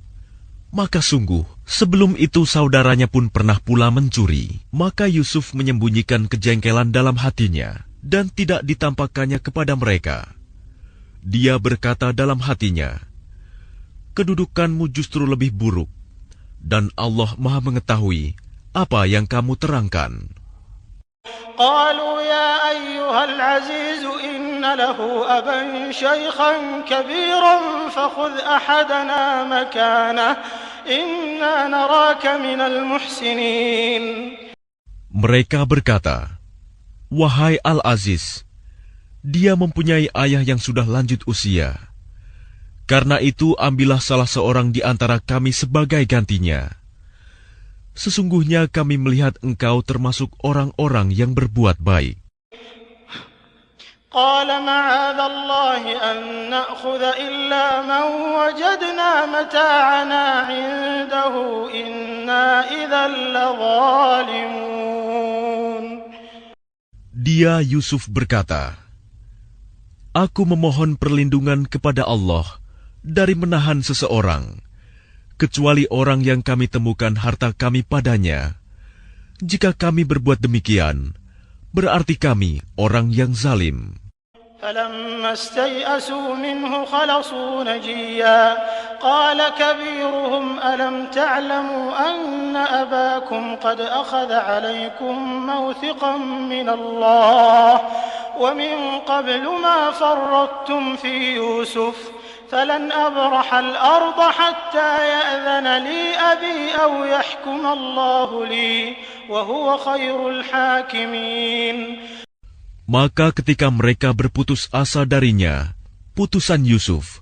maka sungguh sebelum itu saudaranya pun pernah pula mencuri." Maka Yusuf menyembunyikan kejengkelan dalam hatinya dan tidak ditampakkannya kepada mereka. Dia berkata dalam hatinya, "Kedudukanmu justru lebih buruk, dan Allah Maha mengetahui apa yang kamu terangkan." قالوا يا أيها العزيز إن له أبا شيخا كبيرا فخذ أحدنا مكانه إنا نراك من المحسنين. Mereka berkata, "Wahai Al-Aziz, dia mempunyai ayah yang sudah lanjut usia. Karena itu ambillah salah seorang di antara kami sebagai gantinya. Sesungguhnya kami melihat engkau termasuk orang-orang yang berbuat baik." قال معاذ الله أن نأخذ إلا من وجدنا متاعنا عنده إنا إذا لظالمون. Dia Yusuf berkata, "Aku memohon perlindungan kepada Allah dari menahan seseorang, kecuali orang yang kami temukan harta kami padanya. Jika kami berbuat demikian, berarti kami orang yang zalim." فلما استيئسوا منه خلصوا نجيا قال كبيرهم ألم تعلموا أن أباكم قد أخذ عليكم موثقا من الله ومن قبل ما فرطتم في يوسف فلن أبرح الأرض حتى يأذن لي أبي أو يحكم الله لي وهو خير الحاكمين. Maka ketika mereka berputus asa darinya, putusan Yusuf,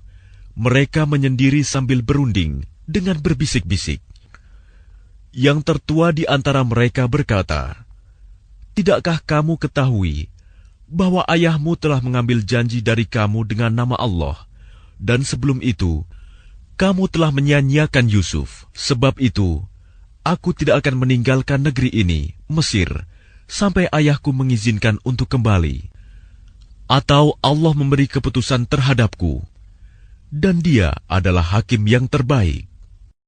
mereka menyendiri sambil berunding dengan berbisik-bisik. Yang tertua di antara mereka berkata, "Tidakkah kamu ketahui bahwa ayahmu telah mengambil janji dari kamu dengan nama Allah, dan sebelum itu, kamu telah menyia-nyiakan Yusuf. Sebab itu, aku tidak akan meninggalkan negeri ini, Mesir, sampai ayahku mengizinkan untuk kembali. Atau Allah memberi keputusan terhadapku, dan dia adalah hakim yang terbaik."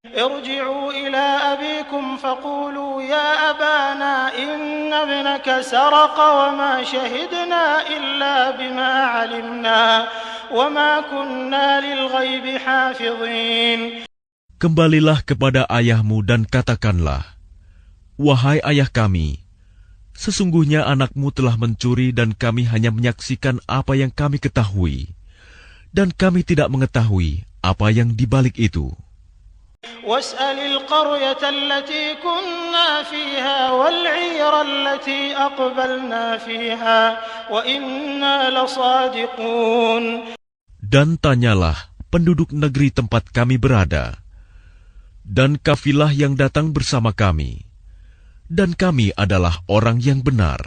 ارجعوا إلى أبيكم فقولوا يا أبانا إن ابنك سرق وما شهدنا إلا بما علمنا وما كنا للغيب حافظين. Kembalilah kepada ayahmu dan katakanlah, "Wahai ayah kami, sesungguhnya anakmu telah mencuri dan kami hanya menyaksikan apa yang kami ketahui, dan kami tidak mengetahui apa yang dibalik itu." واسأل القرية التي كنا فيها والعير التي أقبلنا فيها وإنا لصادقون. Dan tanyalah penduduk negeri tempat kami berada, dan kafilah yang datang bersama kami, dan kami adalah orang yang benar.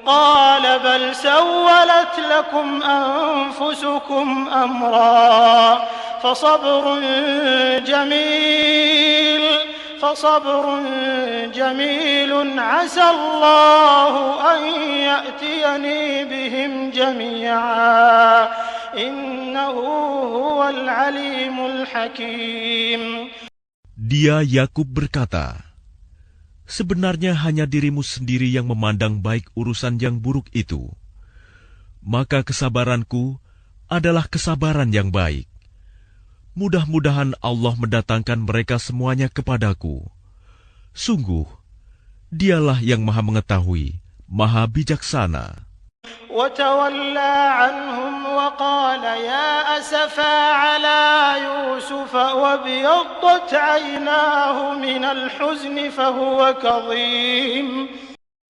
قال بل سولت لكم أنفسكم أمرا فصبر جميل عسى الله أن يأتيني بهم جميعا إنه هو العليم الحكيم. Dia Yakub berkata, "Sebenarnya hanya dirimu sendiri yang memandang baik urusan yang buruk itu. Maka kesabaranku adalah kesabaran yang baik. Mudah-mudahan Allah mendatangkan mereka semuanya kepadaku. Sungguh, dialah yang maha mengetahui, maha bijaksana." وتولى عنهم وقال يا أسفا على يوسف وابيضت عيناه من الحزن فهو كظيم.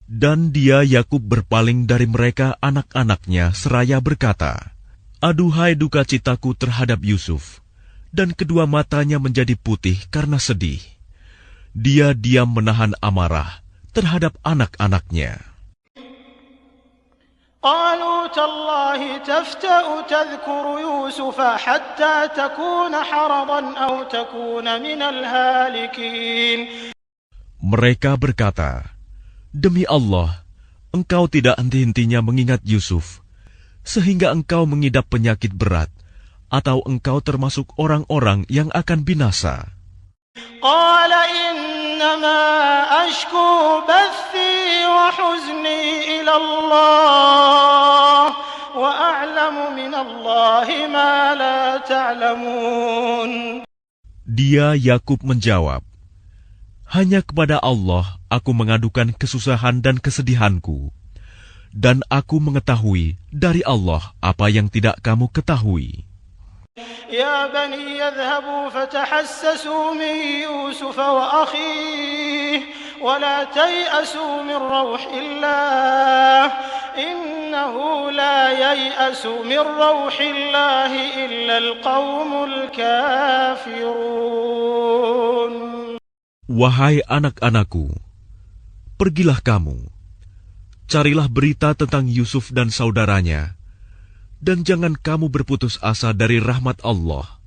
Dan dia Yakub berpaling dari mereka anak-anaknya seraya berkata, "Aduhai duka citaku terhadap Yusuf," dan kedua matanya menjadi putih karena sedih. Dia diam menahan amarah terhadap anak-anaknya. قالوا تالله تفتأ تذكر يوسف حتى تكون حرضا أو تكون من الهالكين. Mereka berkata, "Demi Allah, engkau tidak henti-hentinya mengingat Yusuf, sehingga engkau mengidap penyakit berat, atau engkau termasuk orang-orang yang akan binasa." قال إنما أشكو بثي وحزني إلى الله وأعلم من الله ما لا تعلمون. Dia Yakub menjawab, "Hanya kepada Allah aku mengadukan kesusahan dan kesedihanku, dan aku mengetahui dari Allah apa yang tidak kamu ketahui." يا بني يذهبوا فتحسسوا من يوسف وأخيه ولا تيأسوا من روح الله إنه لا ييأس من روح الله إلا القوم الكافرون. Wahai anak-anakku, pergilah kamu, carilah berita tentang Yusuf dan saudaranya, dan jangan kamu berputus asa dari rahmat Allah.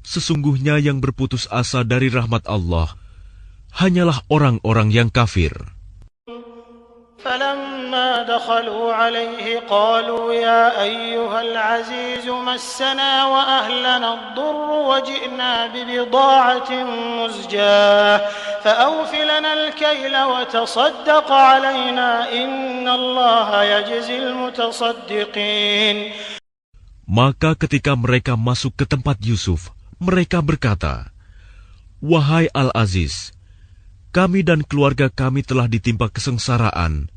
Sesungguhnya yang berputus asa dari rahmat Allah hanyalah orang-orang yang kafir. فلما دخلوا عليه قالوا يا أيها العزيز مسنا وأهلنا الضر وجئنا ببضاعة مزجاة فأوف لنا الكيل وتصدق علينا إن الله يجزي المتصدقين. Maka ketika mereka masuk ke tempat Yusuf, mereka berkata, "Wahai Al-Aziz, kami dan keluarga kami telah ditimpa kesengsaraan,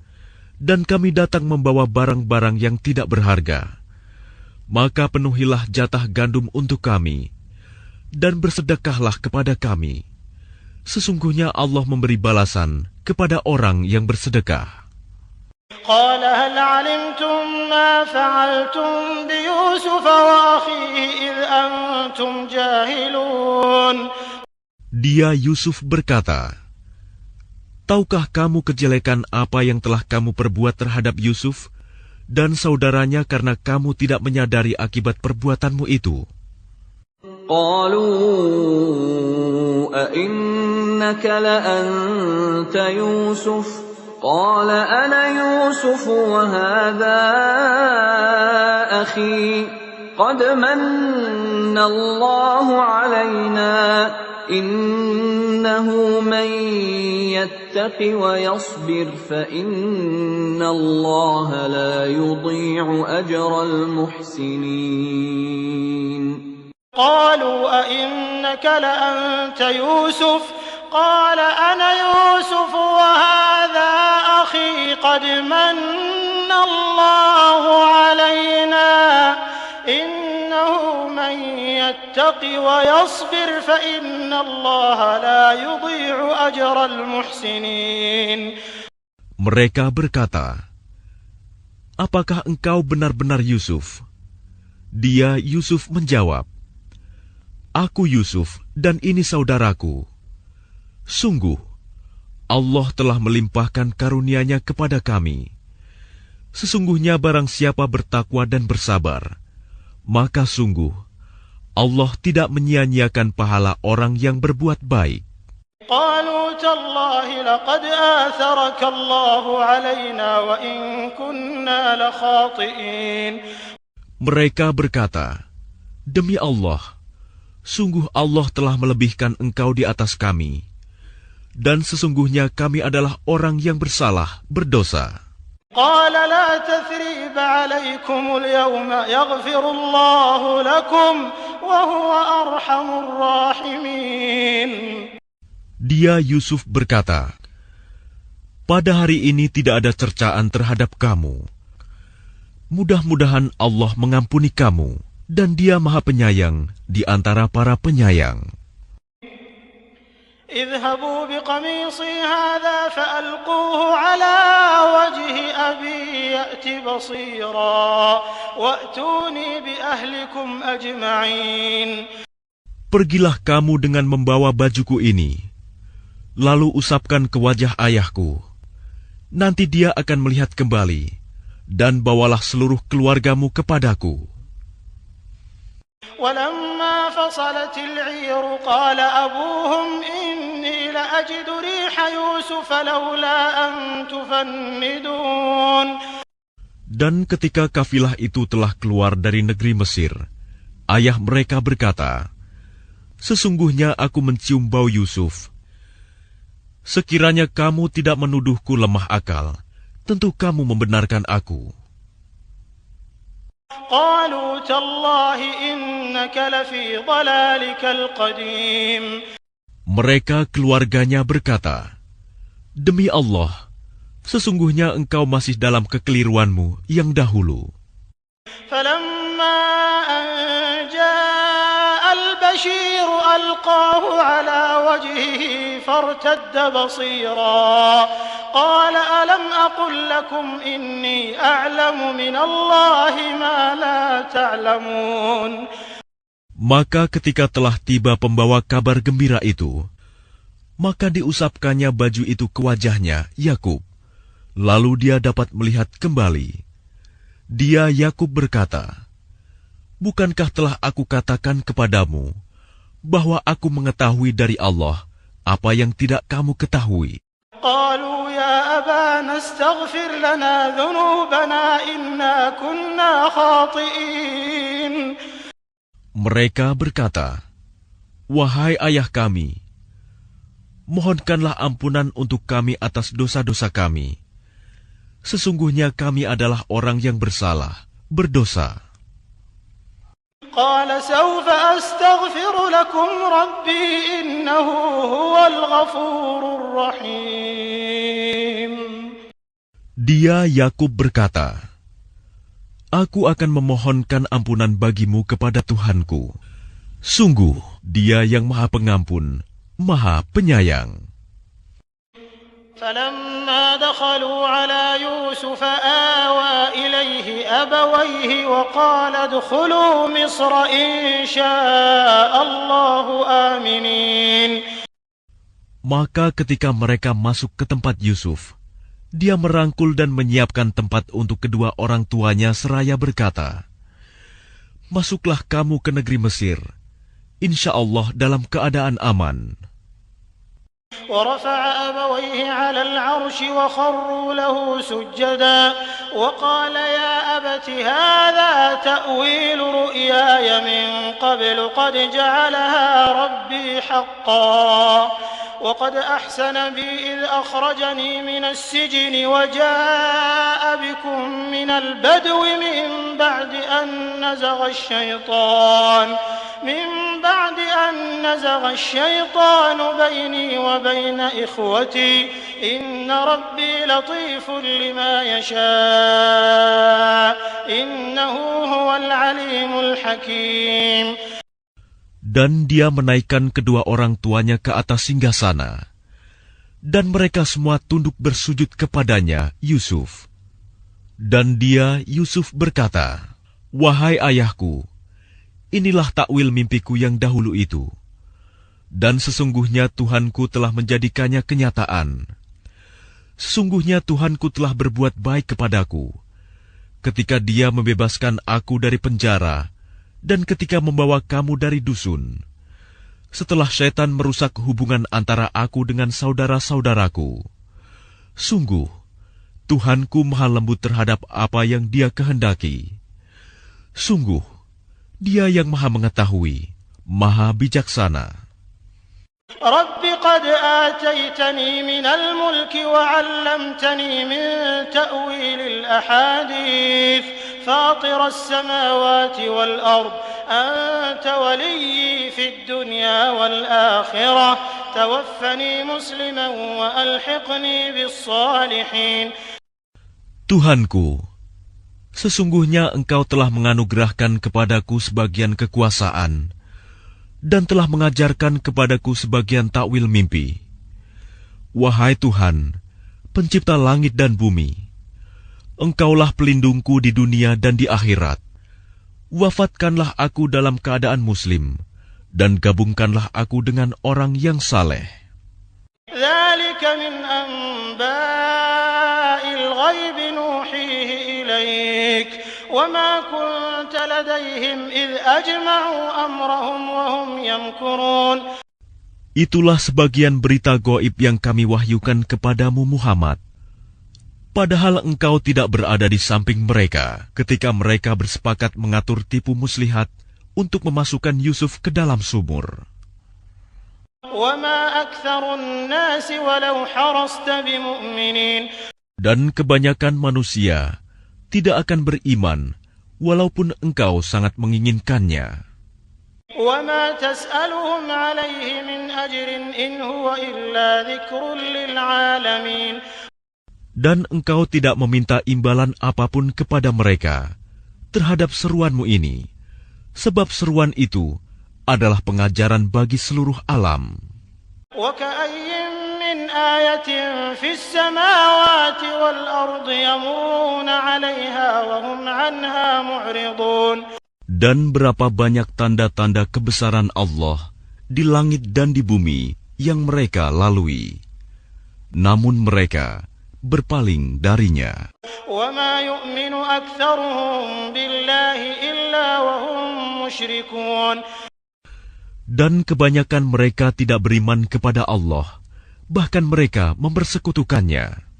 dan kami datang membawa barang-barang yang tidak berharga. Maka penuhilah jatah gandum untuk kami, dan bersedekahlah kepada kami. Sesungguhnya Allah memberi balasan kepada orang yang bersedekah." قال هل علمتم ما فعلتم بيوسف وأخيه إذ أنتم جاهلون. Dia Yusuf berkata, "Tahukah kamu kejelekan apa yang telah kamu perbuat terhadap Yusuf dan saudaranya karena kamu tidak menyadari akibat perbuatanmu itu?" قالوا أئنك لأنت يوسف قال أنا يوسف وهذا أخي قد من الله علينا إنه من يتق ويصبر فإن الله لا يضيع أجر المحسنين. قالوا أئنك لأنت يوسف قال أنا يوسف وهذا أخي قد من الله علينا إنه من يتق ويصبر فإن الله لا يضيع أجر المحسنين. Mereka berkata, "Apakah engkau benar-benar Yusuf?" Dia Yusuf menjawab, "Aku Yusuf dan ini saudaraku. Sungguh, Allah telah melimpahkan karunia-Nya kepada kami. Sesungguhnya barang siapa bertakwa dan bersabar, maka sungguh Allah tidak menyia-nyiakan pahala orang yang berbuat baik." قالوا تالله لقد آثرك الله علينا وإن كنا لخاطئين. Mereka berkata, "Demi Allah, sungguh Allah telah melebihkan engkau di atas kami, dan sesungguhnya kami adalah orang yang bersalah, berdosa." قال لا تثريب عليكم اليوم يغفر الله لكم وهو أرحم الراحمين. Dia Yusuf berkata, "Pada hari ini tidak ada cercaan terhadap kamu. Mudah-mudahan Allah mengampuni kamu, dan Dia Maha Penyayang di antara para penyayang." اذهبوا بقميصي هذا فألقوه على وجه أبي يأت بصيرا وأتوني بأهلكم أجمعين. Pergilah kamu dengan membawa bajuku ini, lalu usapkan ke wajah ayahku. Nanti dia akan melihat kembali, dan bawalah seluruh keluargamu kepadaku. ولما فصلت العير قال أبوهم إني لأجد ريح يوسف لولا أن تفندون. Dan ketika kafilah itu telah keluar dari negeri Mesir, ayah mereka berkata, "Sesungguhnya aku mencium bau Yusuf. Sekiranya kamu tidak menuduhku lemah akal, tentu kamu membenarkan aku." قالوا تالله إنك لفي ضلالك القديم. Mereka keluarganya berkata, "Demi Allah, sesungguhnya engkau masih dalam kekeliruanmu yang dahulu." فلما أن جاء البشير ألقاه على وجهه فارتد بصيرا قال ألم أقل لكم إني أعلم من الله ما لا تعلمون. Maka ketika telah tiba pembawa kabar gembira itu, maka diusapkannya baju itu ke wajahnya, Yakub. Lalu dia dapat melihat kembali. Dia Yakub berkata, "Bukankah telah aku katakan kepadamu bahwa aku mengetahui dari Allah apa yang tidak kamu ketahui?" قالوا يا أبانا استغفر لنا ذنوبنا إنا كنا خاطئين. Mereka berkata, "Wahai ayah kami, mohonkanlah ampunan untuk kami atas dosa-dosa kami. Sesungguhnya kami adalah orang yang bersalah, berdosa." قال سوف أستغفر لكم ربي إنه هو الغفور الرحيم. Dia Yakub berkata, "Aku akan memohonkan ampunan bagimu kepada Tuhanku. Sungguh, Dia yang Maha Pengampun, Maha Penyayang." فلما دخلوا على يوسف آوى إليه أبويه وقال ادخلوا مصر إن شاء الله آمنين. Maka ketika mereka masuk ke tempat Yusuf, dia merangkul dan menyiapkan tempat untuk kedua orang tuanya seraya berkata, "Masuklah kamu ke negeri Mesir, insya Allah dalam keadaan aman." ورفع أبويه على العرش وخروا له سجدا وقال يا أبت هذا تأويل رؤياي من قبل قد جعلها ربي حقا وقد أحسن بي إذ أخرجني من السجن وجاء بكم من البدو من بعد أن نزغ الشيطان بيني وبين إخوتي إن ربي لطيف لما يشاء إنه هو العليم الحكيم. Dan dia menaikkan kedua orang tuanya ke atas singgasana, dan mereka semua tunduk bersujud kepadanya, Yusuf. Dan dia, Yusuf, berkata, "Wahai ayahku, inilah takwil mimpiku yang dahulu itu. Dan sesungguhnya Tuhanku telah menjadikannya kenyataan. Sesungguhnya Tuhanku telah berbuat baik kepadaku, ketika Dia membebaskan aku dari penjara, dan ketika membawa kamu dari dusun, setelah syaitan merusak hubungan antara aku dengan saudara-saudaraku. Sungguh, Tuhanku maha lembut terhadap apa yang Dia kehendaki. Sungguh, Dia yang maha mengetahui, maha bijaksana." رب قد آتيتني من الملك وعلمتني من تأويل الأحاديث فاطر السماوات والأرض أنت ولي في الدنيا والآخرة توفني مسلما وألحقني بالصالحين. Tuhanku, sesungguhnya Engkau telah menganugerahkan kepadaku sebagian kekuasaan dan telah mengajarkan kepadaku sebagian takwil mimpi. Wahai Tuhan, pencipta langit dan bumi, Engkaulah pelindungku di dunia dan di akhirat. Wafatkanlah aku dalam keadaan muslim, dan gabungkanlah aku dengan orang yang saleh. ذلك من أنباء الغيب نوحيه إليك وما كنت لديهم إذ أجمعوا أمرهم وهم يمكرون. Itulah sebagian berita gaib yang kami wahyukan kepadamu Muhammad. Padahal engkau tidak berada di samping mereka ketika mereka bersepakat mengatur tipu muslihat untuk memasukkan Yusuf ke dalam sumur. Dan kebanyakan manusia tidak akan beriman walaupun engkau sangat menginginkannya. Dan engkau tidak meminta imbalan apapun kepada mereka terhadap seruanmu ini, sebab seruan itu adalah pengajaran bagi seluruh alam. Dan berapa banyak tanda-tanda kebesaran Allah di langit dan di bumi yang mereka lalui, namun mereka berpaling darinya. وما يؤمن أكثرهم بالله إلا وهم مشركون. Dan kebanyakan mereka tidak beriman kepada Allah, bahkan mereka mempersekutukannya.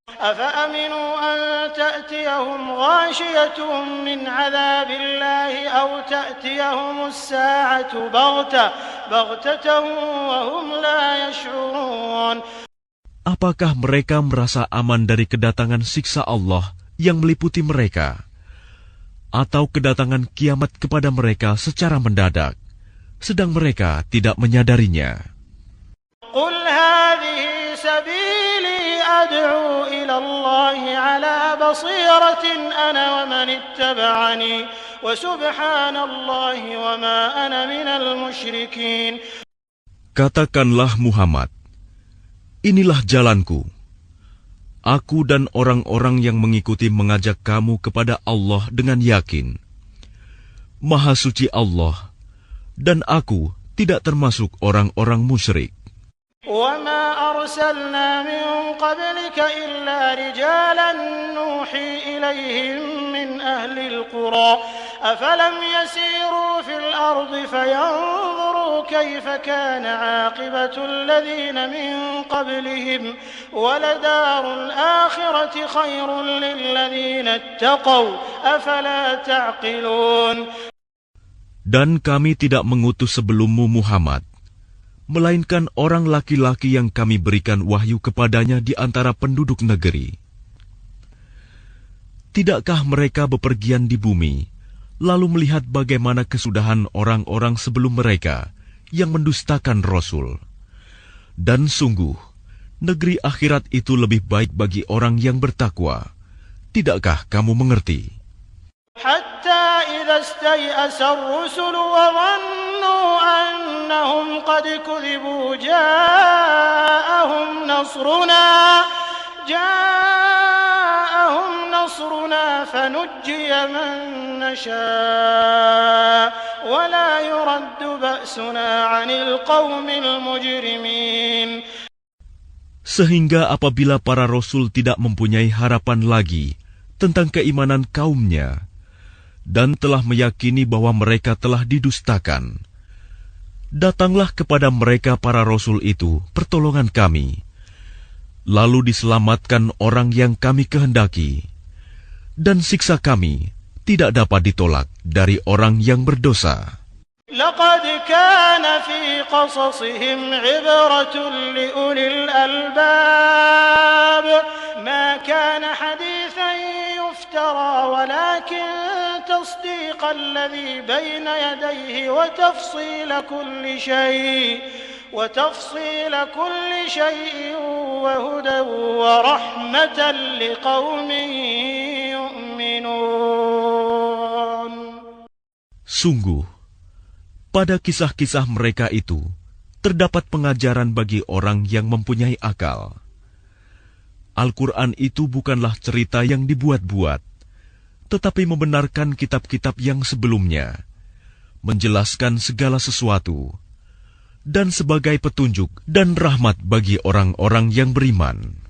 أفأمنوا أن تأتيهم غاشية من عذاب الله أو تأتيهم الساعة بغتة وهم لا يشعرون. Apakah mereka merasa aman dari kedatangan siksa Allah yang meliputi mereka, atau kedatangan kiamat kepada mereka secara mendadak, sedang mereka tidak menyadarinya? قل هذه سبيلي أدعو إلى الله على بصيرة أنا ومن اتبعني وسبحان الله وما أنا من المشركين. Katakanlah Muhammad, inilah jalanku. Aku dan orang-orang yang mengikuti mengajak kamu kepada Allah dengan yakin. Maha suci Allah, dan aku tidak termasuk orang-orang musyrik. وما أرسلنا من قبلك إلا رجالا نوحي إليهم من أهل القرى أفلم يسيروا في الأرض فينظروا كيف كان عاقبة الذين من قبلهم ولدار الآخرة خير للذين اتقوا أفلا تعقلون. Dan kami tidak mengutus sebelummu Muhammad, melainkan orang laki-laki yang kami berikan wahyu kepadanya di antara penduduk negeri. Tidakkah mereka bepergian di bumi, lalu melihat bagaimana kesudahan orang-orang sebelum mereka yang mendustakan Rasul? Dan sungguh, negeri akhirat itu lebih baik bagi orang yang bertakwa. Tidakkah kamu mengerti? حتى إذا استيأس الرسل وظنوا أنهم قد كذبوا جاءهم نصرنا فنجي من نشاء ولا يرد بأسنا عن القوم المجرمين. Sehingga apabila para rasul tidak mempunyai harapan lagi tentang keimanan kaumnya, dan telah meyakini bahwa mereka telah didustakan, datanglah kepada mereka para rasul itu pertolongan kami, lalu diselamatkan orang yang kami kehendaki, dan siksa kami tidak dapat ditolak dari orang yang berdosa. لقد كان في قصصهم عبرة لأولي الألباب ما كان حديثا يفترى ولكن تصديق الذي بين يديه وتفصيل كل شيء وهدى ورحمة لقوم يؤمنون. Sungguh, pada kisah-kisah mereka itu terdapat pengajaran bagi orang yang mempunyai akal. Al-Quran itu bukanlah cerita yang dibuat-buat, tetapi membenarkan kitab-kitab yang sebelumnya, menjelaskan segala sesuatu, dan sebagai petunjuk dan rahmat bagi orang-orang yang beriman.